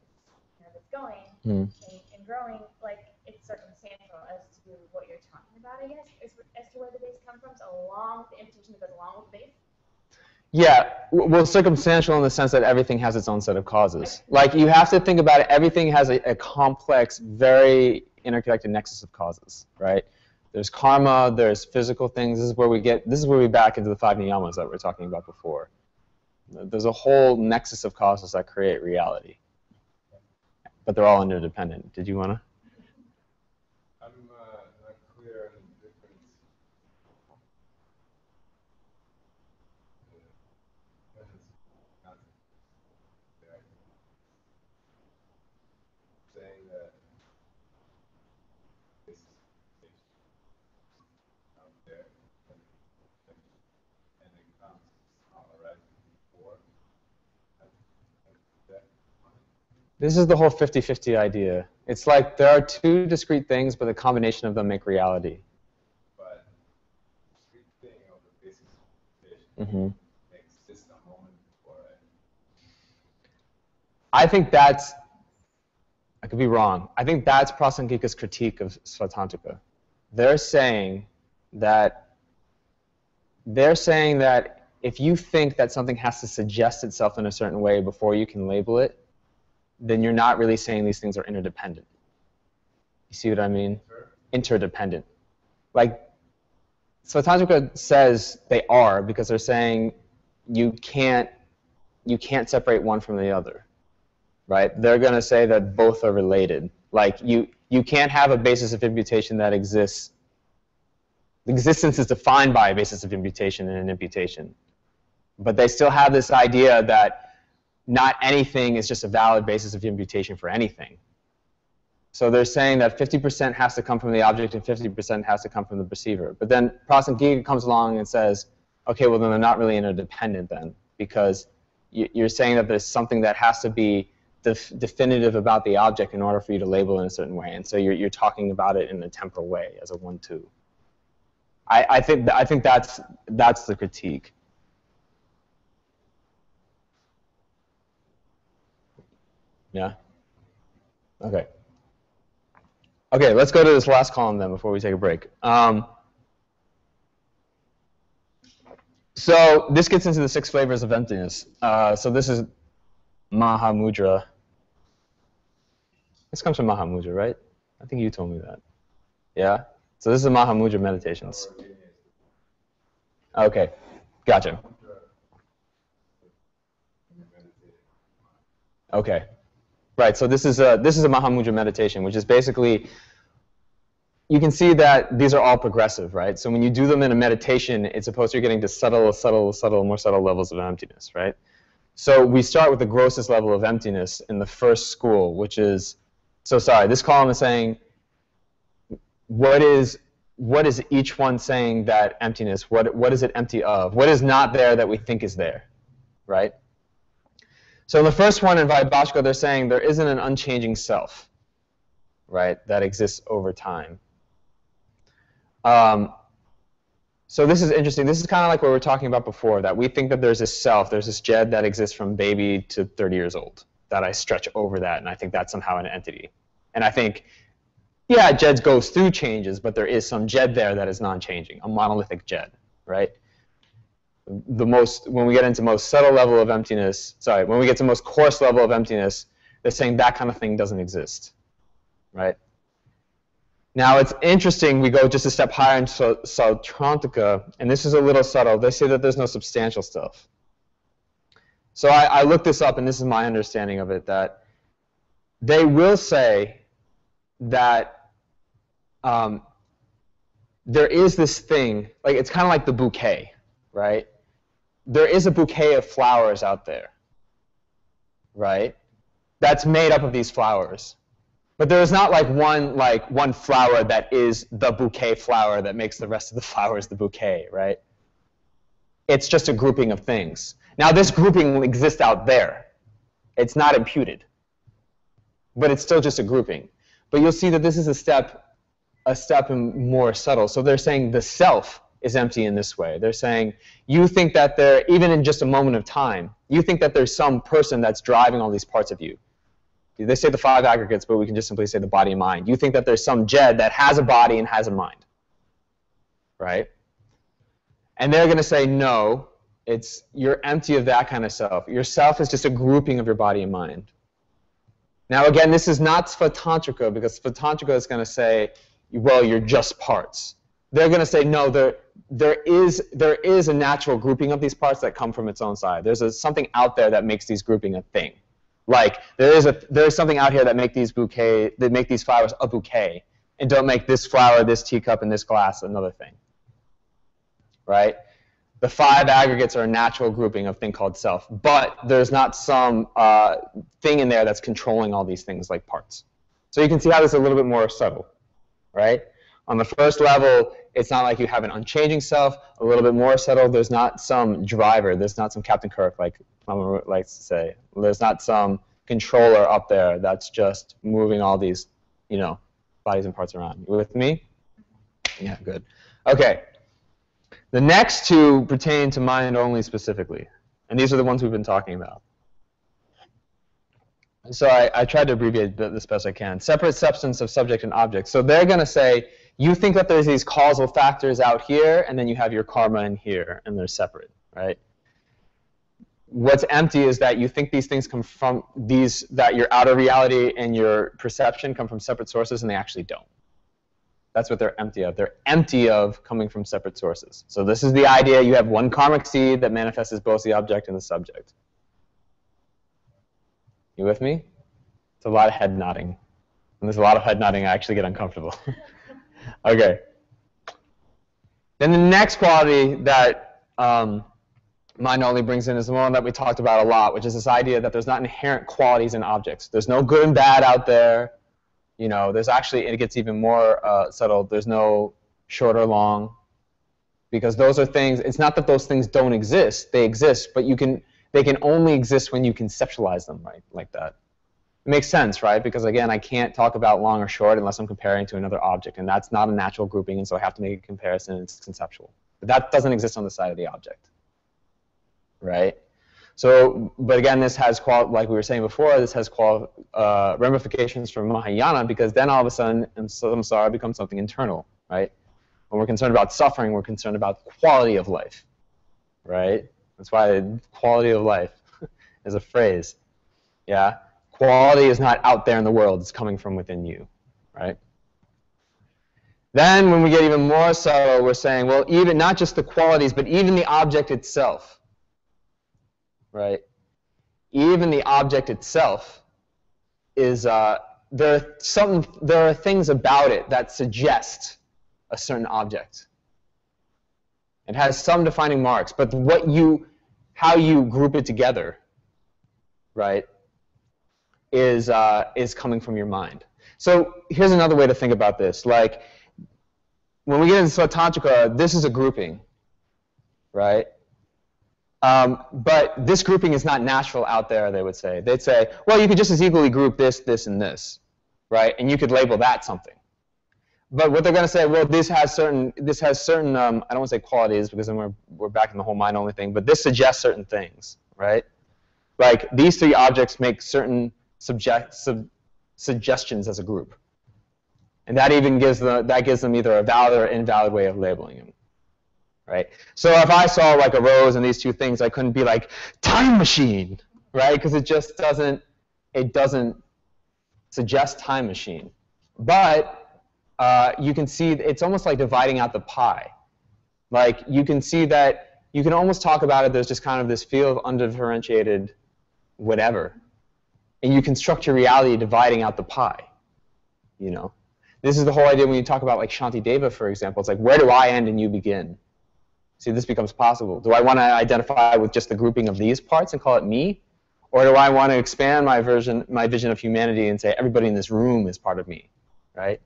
it's going and growing, like it's circumstantial as to what you're talking about, I guess, as to where the base comes from, so along with the imputation that goes along with the base. Yeah, well, circumstantial in the sense that everything has its own set of causes. Like, you have to think about it, everything has a complex, very interconnected nexus of causes, right? There's karma, there's physical things, this is where we back into the 5 niyamas that we were talking about before. There's a whole nexus of causes that create reality. But they're all interdependent. Did you want to? I'm not clear on the This is the whole 50-50 idea. It's like there are two discrete things, but the combination of them make reality. But the thing of the basic situation exists a moment before it. I think that's, I could be wrong, I think that's Prasangika's critique of Svatantrika. They're saying that if you think that something has to suggest itself in a certain way before you can label it, then you're not really saying these things are interdependent. You see what I mean? Sure. Interdependent. Like, Svatantrika says they are because they're saying you can't separate one from the other, right? They're going to say that both are related. Like, you can't have a basis of imputation that exists. Existence is defined by a basis of imputation and an imputation. But they still have this idea that not anything is just a valid basis of imputation for anything. So they're saying that 50% has to come from the object and 50% has to come from the perceiver. But then Prasangika comes along and says, okay, well then they're not really interdependent then, because you're saying that there's something that has to be definitive about the object in order for you to label in a certain way. And so you're talking about it in a temporal way as a 1-2. I think that's the critique. Yeah? Okay. Okay, let's go to this last column then before we take a break. So this gets into the 6 flavors of emptiness. So this is Mahamudra. This comes from Mahamudra, right? I think you told me that. Yeah? So this is the Mahamudra meditations. Okay, gotcha. Okay. Right, so this is a Mahamudra meditation, which is basically, you can see that these are all progressive, right? So when you do them in a meditation, it's supposed to be getting to more subtle levels of emptiness, right? So we start with the grossest level of emptiness in the first school, which is, so sorry, this column is saying, what is each one saying that emptiness, what is it empty of? What is not there that we think is there, right? So in the first one in Vaibhashika, they're saying there isn't an unchanging self, right, that exists over time. So this is interesting. This is kind of like what we were talking about before, that we think that there's this self, there's this Jed that exists from baby to 30 years old, that I stretch over that, and I think that's somehow an entity. And I think, yeah, Jed goes through changes, but there is some Jed there that is non-changing, a monolithic Jed, right? When we get into most subtle level of emptiness, when we get to most coarse level of emptiness, they're saying that kind of thing doesn't exist, right? Now it's interesting, we go just a step higher into Sautrantika, and this is a little subtle. They say that there's no substantial stuff. So I looked this up, and this is my understanding of it, that they will say that there is this thing, like it's kind of like the bouquet, right? There is a bouquet of flowers out there, right? That's made up of these flowers. But there is not like one flower that is the bouquet flower that makes the rest of the flowers the bouquet, right? It's just a grouping of things. Now this grouping exists out there. It's not imputed. But it's still just a grouping. But you'll see that this is a step more subtle. So they're saying the self is empty in this way. They're saying you think that there, even in just a moment of time, you think that there's some person that's driving all these parts of you. They say the 5 aggregates, but we can just simply say the body and mind. You think that there's some Jed that has a body and has a mind, right? And they're going to say, no, you're empty of that kind of self. Your self is just a grouping of your body and mind. Now, again, this is not Svatantrika, because Svatantrika is going to say, well, you're just parts. They're going to say, no, there is a natural grouping of these parts that come from its own side. There's something out there that makes these grouping a thing. Like there is something out here that make these flowers a bouquet, and don't make this flower, this teacup, and this glass another thing. Right? The 5 aggregates are a natural grouping of a thing called self, but there's not some thing in there that's controlling all these things like parts. So you can see how this is a little bit more subtle, right? On the first level, it's not like you have an unchanging self. A little bit more subtle, there's not some driver. There's not some Captain Kirk, like Mama likes to say. There's not some controller up there that's just moving all these, you know, bodies and parts around. You with me? Yeah, good. Okay. The next two pertain to mind only specifically, and these are the ones we've been talking about. So I tried to abbreviate this best I can. Separate substance of subject and object. So they're going to say, you think that there's these causal factors out here, and then you have your karma in here, and they're separate, right? What's empty is that you think these things come from that your outer reality and your perception come from separate sources, and they actually don't. That's what they're empty of. They're empty of coming from separate sources. So this is the idea. You have one karmic seed that manifests as both the object and the subject. You with me? It's a lot of head nodding. And there's a lot of head nodding, I actually get uncomfortable. Okay. Then the next quality that mind only brings in is the one that we talked about a lot, which is this idea that there's not inherent qualities in objects. There's no good and bad out there. You know, there's actually, it gets even more subtle, there's no short or long. Because those are things, it's not that those things don't exist, they exist, but they can only exist when you conceptualize them, right, like that. It makes sense, right? Because again, I can't talk about long or short unless I'm comparing to another object, and that's not a natural grouping, and so I have to make a comparison, and it's conceptual. But that doesn't exist on the side of the object, right? So, but again, this has, like we were saying before, this has ramifications for Mahayana, because then all of a sudden, samsara becomes something internal, right? When we're concerned about suffering, we're concerned about quality of life, right? That's why quality of life is a phrase, yeah? Quality is not out there in the world, it's coming from within you, right? Then when we get even more subtle, we're saying, well, even not just the qualities, but even the object itself, right? Even the object itself is, there are things about it that suggest a certain object. It has some defining marks, but how you group it together, right, is coming from your mind. So here's another way to think about this. Like, when we get into Svatantrika, this is a grouping, right? But this grouping is not natural out there, they would say. They'd say, well, you could just as equally group this, this, and this, right? And you could label that something. But what they're going to say, well, this has certain I don't want to say qualities, because then we're back in the whole mind-only thing, but this suggests certain things, right? Like, these three objects make certain suggestions as a group. And that even gives them either a valid or invalid way of labeling them, right? So if I saw like a rose and these two things, I couldn't be like, time machine, right? Because it just doesn't suggest time machine. But you can see it's almost like dividing out the pie. Like, you can see that you can almost talk about it, there's just kind of this field of undifferentiated whatever. And you construct your reality dividing out the pie, you know? This is the whole idea when you talk about like Shantideva, for example. It's like, where do I end and you begin? See, this becomes possible. Do I want to identify with just the grouping of these parts and call it me? Or do I want to expand my vision of humanity and say everybody in this room is part of me, right?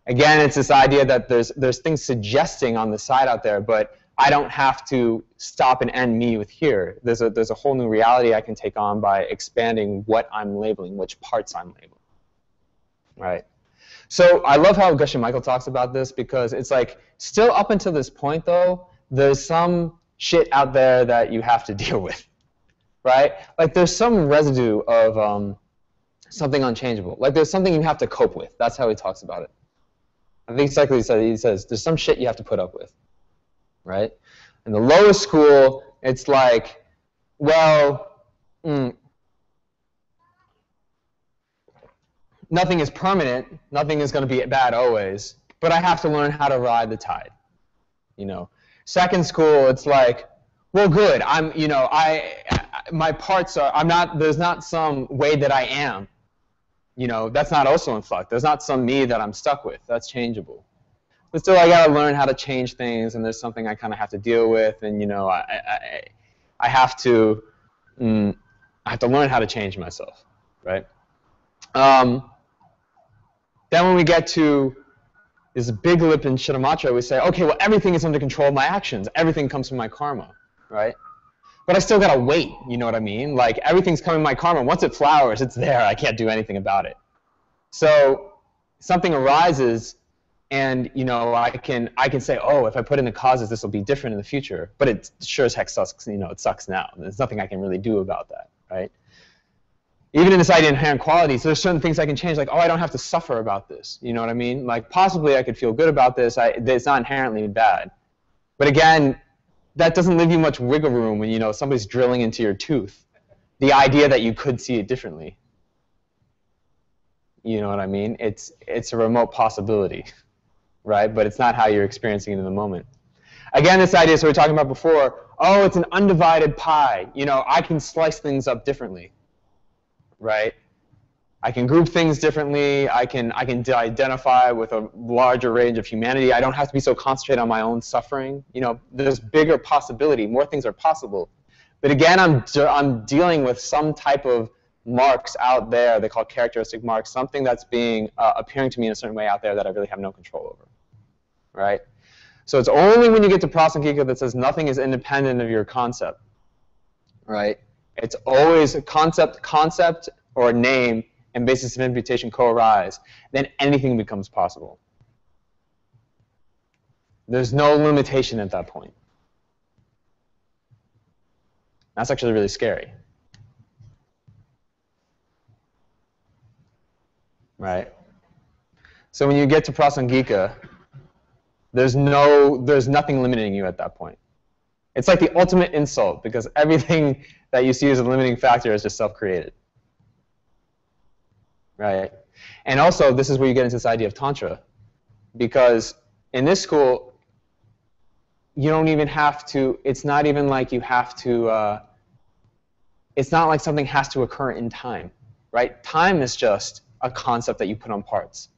Again, it's this idea that there's things suggesting on the side out there, but I don't have to stop and end me with here. There's a whole new reality I can take on by expanding what I'm labeling, which parts I'm labeling, right? So I love how Geshe Michael talks about this, because it's like, still up until this point, though, there's some shit out there that you have to deal with, right? Like, there's some residue of something unchangeable. Like, there's something you have to cope with. That's how he talks about it. I think exactly he says, there's some shit you have to put up with, right? In the lowest school, it's like, well, nothing is permanent, nothing is going to be bad always, but I have to learn how to ride the tide, you know. Second school, it's like, well, good, my parts are, there's not some way that I am. You know, that's not also in flux. There's not some me that I'm stuck with. That's changeable. But still, I got to learn how to change things, and there's something I kind of have to deal with, and, you know, I have to learn how to change myself, right? Then when we get to this big lip in Shittamatra, we say, okay, well, everything is under control of my actions. Everything comes from my karma, right? but I still gotta wait, you know what I mean? Like, everything's coming my karma. Once it flowers, it's there. I can't do anything about it. So something arises, and I can say, oh, if I put in the causes, this will be different in the future. But it sure as heck sucks. It sucks now. There's nothing I can really do about that, right? Even in this idea of inherent qualities, there's certain things I can change, like, oh, I don't have to suffer about this. You know what I mean? Like, possibly I could feel good about this. It's not inherently bad. But again, that doesn't leave you much wiggle room when somebody's drilling into your tooth. The idea that you could see it differently. You know what I mean? It's a remote possibility, right? But it's not how you're experiencing it in the moment. Again, this idea, so we were talking about before, oh, it's an undivided pie. I can slice things up differently, right? I can group things differently. I can identify with a larger range of humanity. I don't have to be so concentrated on my own suffering. There's bigger possibility. More things are possible. But again, I'm dealing with some type of marks out there. They call characteristic marks, something that's appearing to me in a certain way out there that I really have no control over, right? So it's only when you get to prasangika that says nothing is independent of your concept, right? It's always a concept or a name and basis of imputation co-arise. Then anything becomes possible. There's no limitation at that point. That's actually really scary. Right? So when you get to prasangika, there's nothing limiting you at that point. It's like the ultimate insult, because everything that you see as a limiting factor is just self-created. Right? And also, this is where you get into this idea of Tantra, because in this school, you don't even have to, it's not even like you have to, it's not like something has to occur in time, right? Time is just a concept that you put on parts.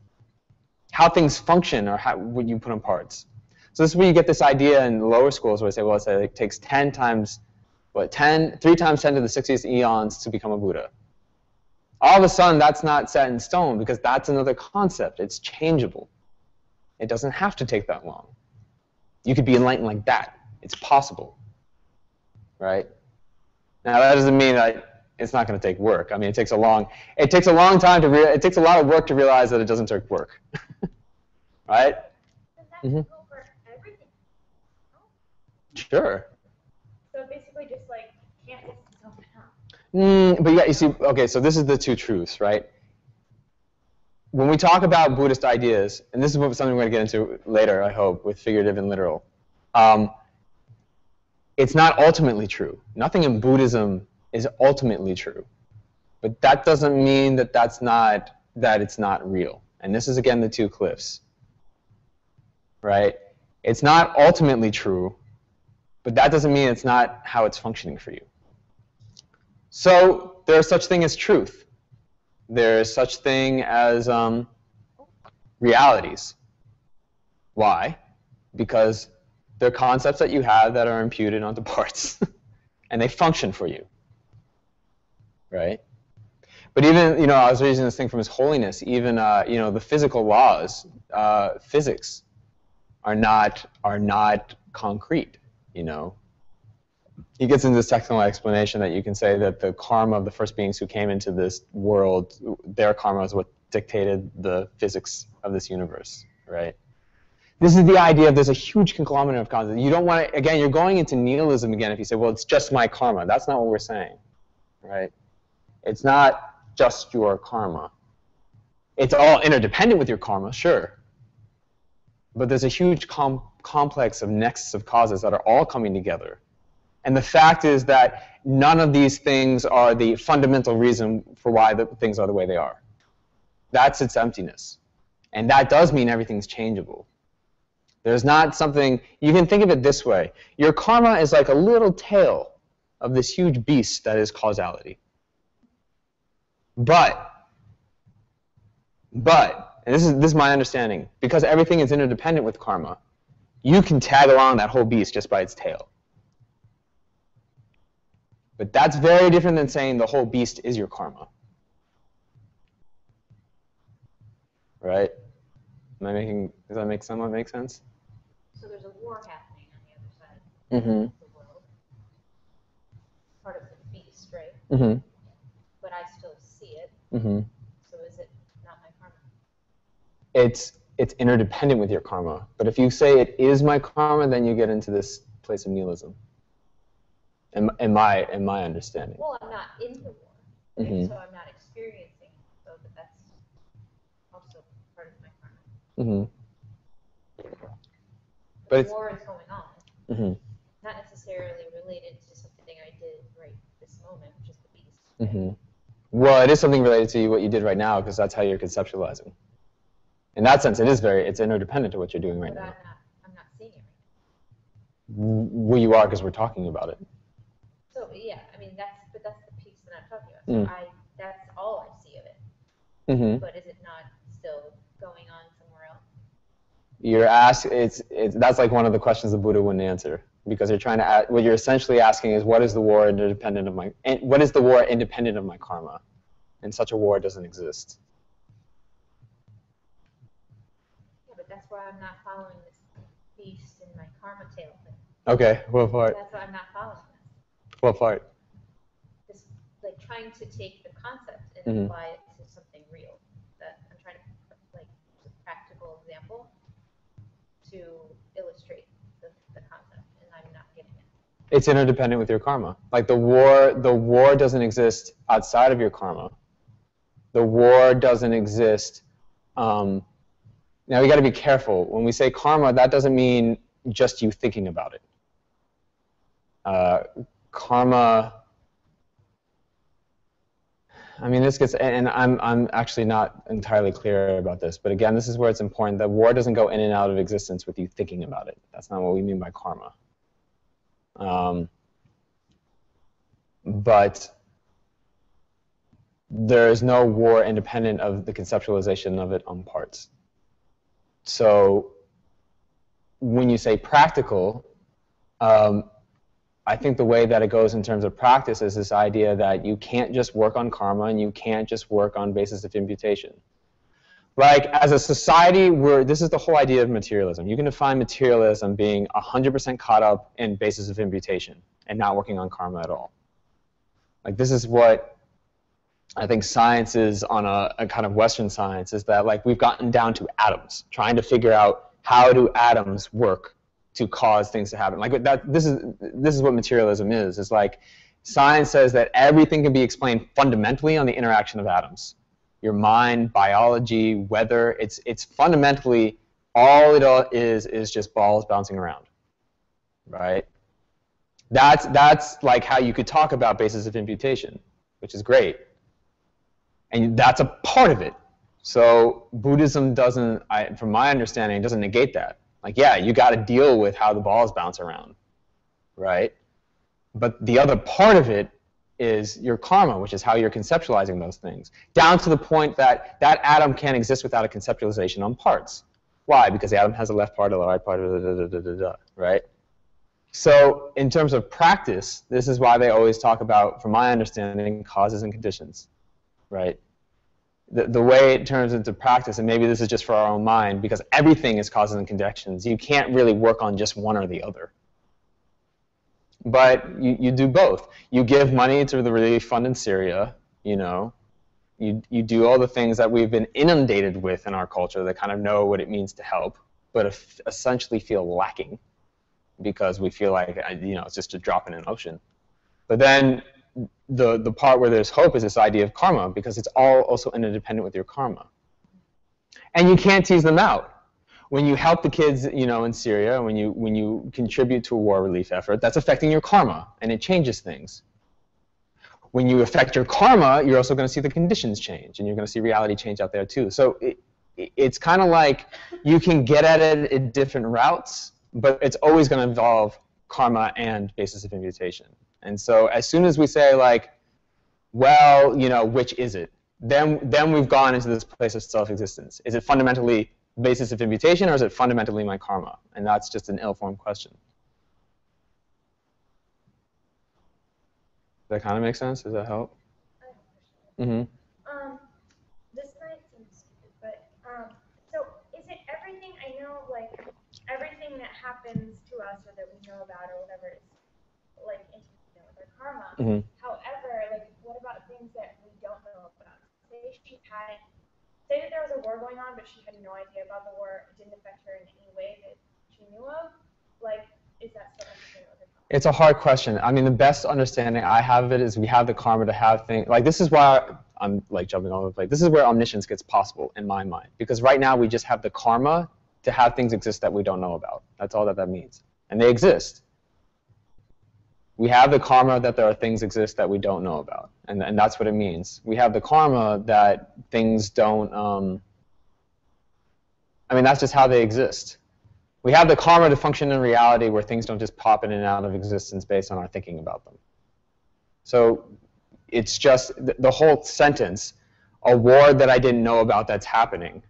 How things function or what you put on parts. So this is where you get this idea in lower schools where they say, well, it takes 3 times 10 to the 60th eons to become a Buddha. All of a sudden, that's not set in stone, because that's another concept. It's changeable. It doesn't have to take that long. You could be enlightened like that. It's possible, right? Now, that doesn't mean that it's not going to take work. I mean, it takes a long time it takes a lot of work to realize that it doesn't take work, right? Does that go for everything? Sure. So basically, just like can't just open up. But yeah, you see, okay, so this is the two truths, right? When we talk about Buddhist ideas, and this is something we're going to get into later, I hope, with figurative and literal, it's not ultimately true. Nothing in Buddhism is ultimately true. But that doesn't mean that it's not real. And this is, again, the two cliffs, right? It's not ultimately true, but that doesn't mean it's not how it's functioning for you. So there's such thing as truth. There's such thing as realities. Why? Because they're concepts that you have that are imputed onto parts, and they function for you, right? But even, I was reading this thing from His Holiness. Even, the physical laws, physics, are not concrete. He gets into this technical explanation that you can say that the karma of the first beings who came into this world, their karma is what dictated the physics of this universe, right? This is the idea of there's a huge conglomerate of concepts. You don't want to, again, you're going into nihilism again if you say, well, it's just my karma. That's not what we're saying, right? It's not just your karma. It's all interdependent with your karma, sure. But there's a huge complex of nexus of causes that are all coming together. And the fact is that none of these things are the fundamental reason for why the things are the way they are. That's its emptiness. And that does mean everything's changeable. There's not something, you can think of it this way. Your karma is like a little tail of this huge beast that is causality. But, and this is my understanding, because everything is interdependent with karma, you can tag along that whole beast just by its tail. But that's very different than saying the whole beast is your karma. Right? Does that somewhat make sense? So there's a war happening on the other side Mm-hmm. of the world. right? Mm-hmm. But I still see it. Mm-hmm. So is it not my karma? It's interdependent with your karma. But if you say it is my karma, then you get into this place of nihilism. In my understanding. Well, I'm not in the war, right? Mm-hmm. So I'm not experiencing it. So but that's also part of my karma. Mm-hmm. The But war is going on, mm-hmm. not necessarily related to something I did right this moment, which is the beast. Mm-hmm. Well, it is something related to what you did right now, because that's how you're conceptualizing. In that sense, it's interdependent to what you're doing right But now. I'm not seeing it right now. Well, you are, because we're talking about it. So yeah, I mean that's the piece that I'm talking about. So that's all I see of it. Mm-hmm. But is it not still going on somewhere else? You're that's like one of the questions the Buddha wouldn't answer, because you're trying to what you're essentially asking is, what is the war independent of my karma? And such a war doesn't exist. Yeah, but that's why I'm not following this beast in my karma tale thing. Okay, what part? That's why I'm not following this. What part? This, like, trying to take the concept and apply it to something real. That I'm trying to, like, use a practical example to illustrate the concept, and I'm not getting it. It's interdependent with your karma. Like the war doesn't exist outside of your karma. The war doesn't exist. Now we got to be careful. When we say karma, that doesn't mean just you thinking about it. Karma. I mean, this gets, and I'm actually not entirely clear about this, but again, this is where it's important that war doesn't go in and out of existence with you thinking about it. That's not what we mean by karma. But there is no war independent of the conceptualization of it on parts. So when you say practical, I think the way that it goes in terms of practice is this idea that you can't just work on karma and you can't just work on basis of imputation. Like, as a society, this is the whole idea of materialism. You can define materialism being 100% caught up in basis of imputation and not working on karma at all. Like, this is what I think science is on a kind of Western science, is that, like, we've gotten down to atoms, trying to figure out how do atoms work to cause things to happen. Like this is what materialism is. It's like science says that everything can be explained fundamentally on the interaction of atoms. Your mind, biology, weather, it's fundamentally all it is just balls bouncing around, right? That's like how you could talk about basis of imputation, which is great. And that's a part of it. So Buddhism doesn't, from my understanding, doesn't negate that. Like, yeah, you got to deal with how the balls bounce around, right? But the other part of it is your karma, which is how you're conceptualizing those things, down to the point that that atom can't exist without a conceptualization on parts. Why? Because the atom has a left part, a right part, right? So in terms of practice, this is why they always talk about, from my understanding, causes and conditions, right? The way it turns into practice, and maybe this is just for our own mind, because everything is causes and conditions. You can't really work on just one or the other. But you do both. You give money to the relief fund in Syria, you know. You do all the things that we've been inundated with in our culture that kind of know what it means to help, but essentially feel lacking because we feel like, you know, it's just a drop in an ocean. But then the part where there's hope is this idea of karma, because it's all also interdependent with your karma. And you can't tease them out. When you help the kids, you know, in Syria, when you contribute to a war relief effort, that's affecting your karma, and it changes things. When you affect your karma, you're also going to see the conditions change, and you're going to see reality change out there too. So it's kind of like you can get at it in different routes, but it's always going to involve karma and basis of imputation. And so as soon as we say, like, well, you know, which is it? Then we've gone into this place of self-existence. Is it fundamentally basis of imputation, or is it fundamentally my karma? And that's just an ill-formed question. Does that kind of make sense? Does that help? I have a question. Mm-hmm. This might seem stupid, but so is it everything? I know, like, everything that happens to us or that we know about or whatever is like interconnected with our karma. Mm-hmm. However, had, say that there was a war going on, but she had no idea about the war, it didn't affect her in any way that she knew of, like, is that still necessary? It's a hard question. I mean, the best understanding I have of it is we have the karma to have things, like this is why I'm like jumping all over the place. This is where omniscience gets possible in my mind. Because right now we just have the karma to have things exist that we don't know about. That's all that means. And they exist. We have the karma that there are things exist that we don't know about. And that's what it means. We have the karma that things don't, I mean, that's just how they exist. We have the karma to function in reality where things don't just pop in and out of existence based on our thinking about them. So it's just the whole sentence, a war that I didn't know about that's happening.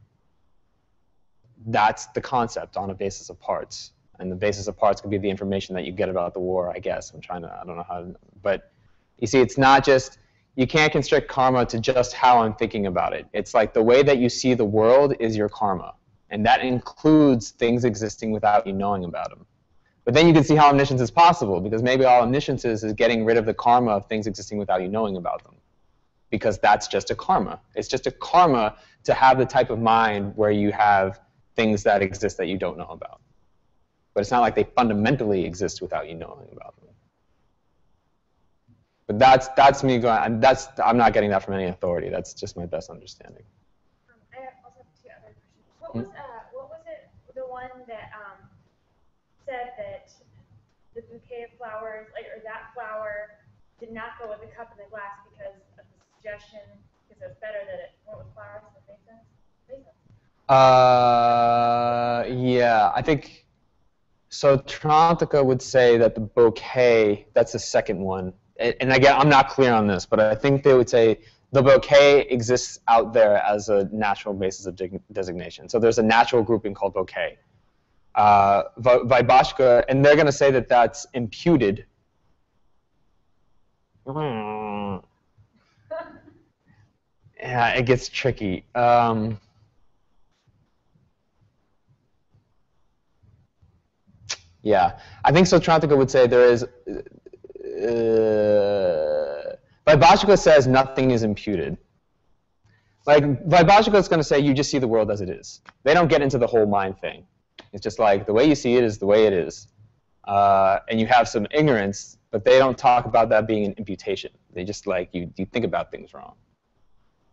That's the concept on a basis of parts. And the basis of parts could be the information that you get about the war, I guess. I don't know how to, but you see, it's not just, you can't constrict karma to just how I'm thinking about it. It's like the way that you see the world is your karma. And that includes things existing without you knowing about them. But then you can see how omniscience is possible, because maybe all omniscience is getting rid of the karma of things existing without you knowing about them. Because that's just a karma. It's just a karma to have the type of mind where you have things that exist that you don't know about. But it's not like they fundamentally exist without you knowing about them. But that's me going, I'm not getting that from any authority. That's just my best understanding. I also have two other questions. What was it, the one that said that the bouquet of flowers, like, or that flower did not go with the cup and the glass because of the suggestion, because it was better that it went with flowers? Does that make sense? Yeah, I think, so Trantika would say that the bouquet, that's the second one. And again, I'm not clear on this, but I think they would say the bouquet exists out there as a natural basis of designation. So there's a natural grouping called bouquet. Vaibhashika, and they're going to say that that's imputed. Yeah, it gets tricky. Yeah, I think so. Trantika would say there is. Vaibhashika says nothing is imputed. Like, Vaibhashika is going to say you just see the world as it is. They don't get into the whole mind thing. It's just like the way you see it is the way it is. And you have some ignorance, but they don't talk about that being an imputation. They just like, you think about things wrong.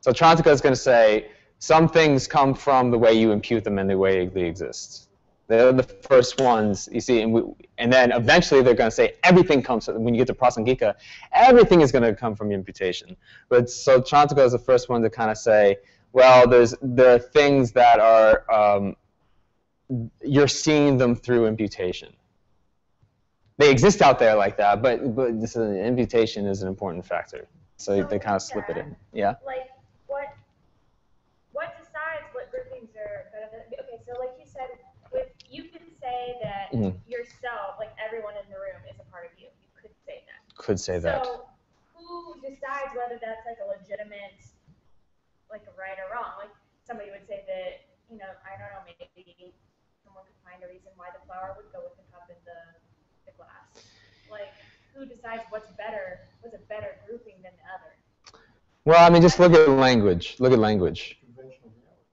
So Trantika is going to say some things come from the way you impute them and the way they exist. They're the first ones, you see, and then eventually they're going to say everything comes, when you get to Prasangika, everything is going to come from imputation. But so Trantika is the first one to kind of say, well, there are things that are, you're seeing them through imputation. They exist out there like that, but this imputation is an important factor. So they kind of slip it in. Yeah? Like, what decides what groupings are better than, okay, so like you said, you could say that yourself, like everyone in the room, is a part of you. You could say that. Could say that. So who decides whether that's like a legitimate, like a right or wrong? Like somebody would say that, you know, I don't know, maybe someone could find a reason why the flower would go with the cup and the glass. Like, who decides what's a better grouping than the other? Well, I mean, just look at language. Look at language.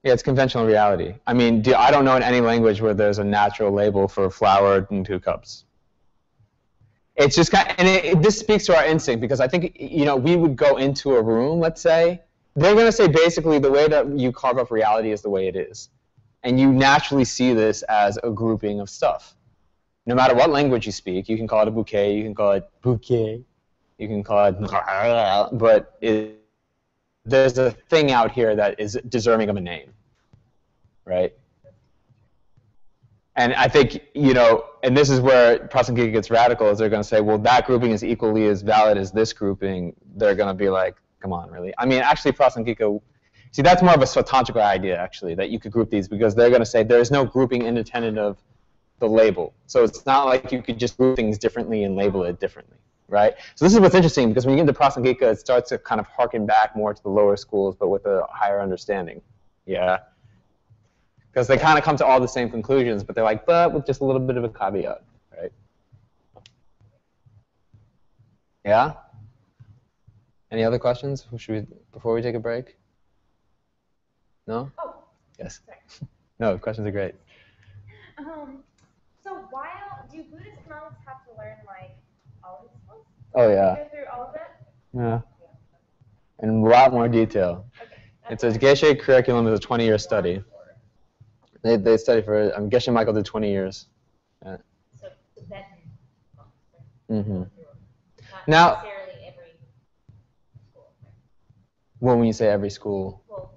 Yeah, it's conventional reality. I mean, I don't know in any language where there's a natural label for a flower and 2 cups. It's just kind of, and this speaks to our instinct, because I think, you know, we would go into a room, let's say, they're going to say basically the way that you carve up reality is the way it is. And you naturally see this as a grouping of stuff. No matter what language you speak, you can call it a bouquet, you can call it bouquet, you can call it, but there's a thing out here that is deserving of a name, right? And I think, you know, and this is where Prasangika gets radical, is they're going to say, well, that grouping is equally as valid as this grouping. They're going to be like, come on, really? I mean, actually, Prasangika, see, that's more of a Svatantrika idea, actually, that you could group these, because they're going to say there's no grouping independent of the label. So it's not like you could just group things differently and label it differently. Right? So this is what's interesting, because when you get into Prasangika, it starts to kind of harken back more to the lower schools, but with a higher understanding. Yeah? Because they kind of come to all the same conclusions, but they're like, but with just a little bit of a caveat. Right? Yeah? Any other questions before we take a break? No? Oh, Yes. sorry. No, questions are great. So do Buddhist monks have to learn like all these books? Oh, yeah. Go through all of it? Yeah. In a lot more detail. Okay. It's a Geshe curriculum is a 20-year study. They study for, Geshe Michael did 20 years. Yeah. So Tibetan monks, right? Mm-hmm. Not Now- necessarily every school, right? When you say every school, Well,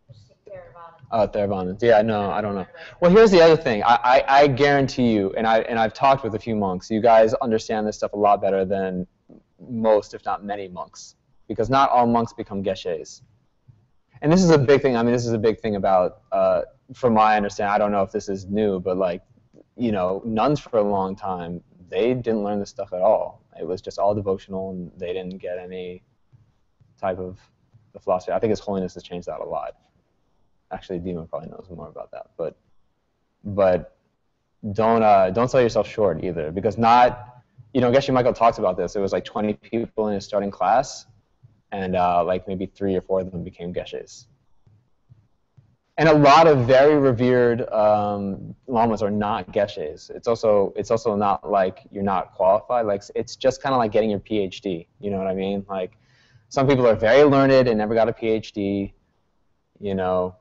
just take Theravada. Theravada. Yeah, no, I don't know. Well, here's the other thing. I guarantee you, and I've talked with a few monks. You guys understand this stuff a lot better than most, if not many, monks, because not all monks become geshes. And this is a big thing. I mean, this is a big thing about, from my understanding. I don't know if this is new, but like, you know, nuns for a long time, they didn't learn this stuff at all. It was just all devotional, and they didn't get any type of the philosophy. I think His Holiness has changed that a lot. Actually, Dima probably knows more about that, but don't sell yourself short either, because not, you know, Geshe Michael talks about this. It was like 20 people in his starting class, and like maybe 3 or 4 of them became geshes. And a lot of very revered lamas are not geshes. It's also not like you're not qualified. Like, it's just kind of like getting your PhD. You know what I mean? Like, some people are very learned and never got a PhD. You know,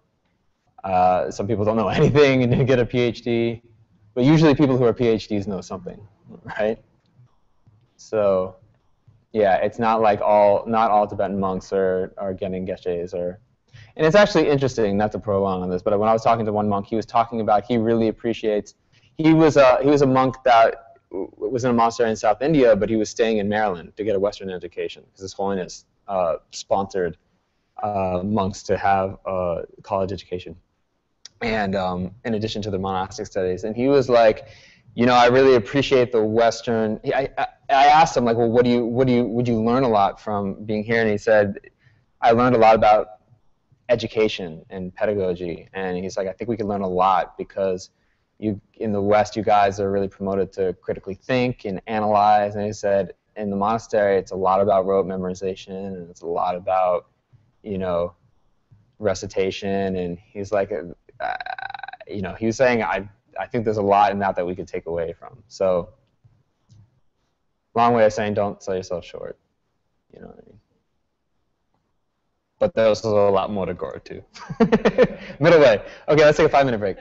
some people don't know anything and didn't get a PhD. But usually people who are PhDs know something, right? So, yeah, it's not like not all Tibetan monks are getting geshes or. And it's actually interesting, not to prolong on this, but when I was talking to one monk, he was talking about he really appreciates. He was a monk that was in a monastery in South India, but he was staying in Maryland to get a Western education because His Holiness sponsored monks to have a college education, and in addition to the monastic studies. And he was like, you know, I really appreciate the Western. I asked him, like, well, would you learn a lot from being here? And he said, I learned a lot about education and pedagogy. And he's like, I think we can learn a lot because in the West, you guys are really promoted to critically think and analyze. And he said, in the monastery, it's a lot about rote memorization, and it's a lot about, you know, recitation. And he's like, you know, he was saying, I think there's a lot in that we could take away from. So, long way of saying, don't sell yourself short. You know what I mean? But there's also a lot more to go to. Middle way. Okay, let's take a 5-minute break.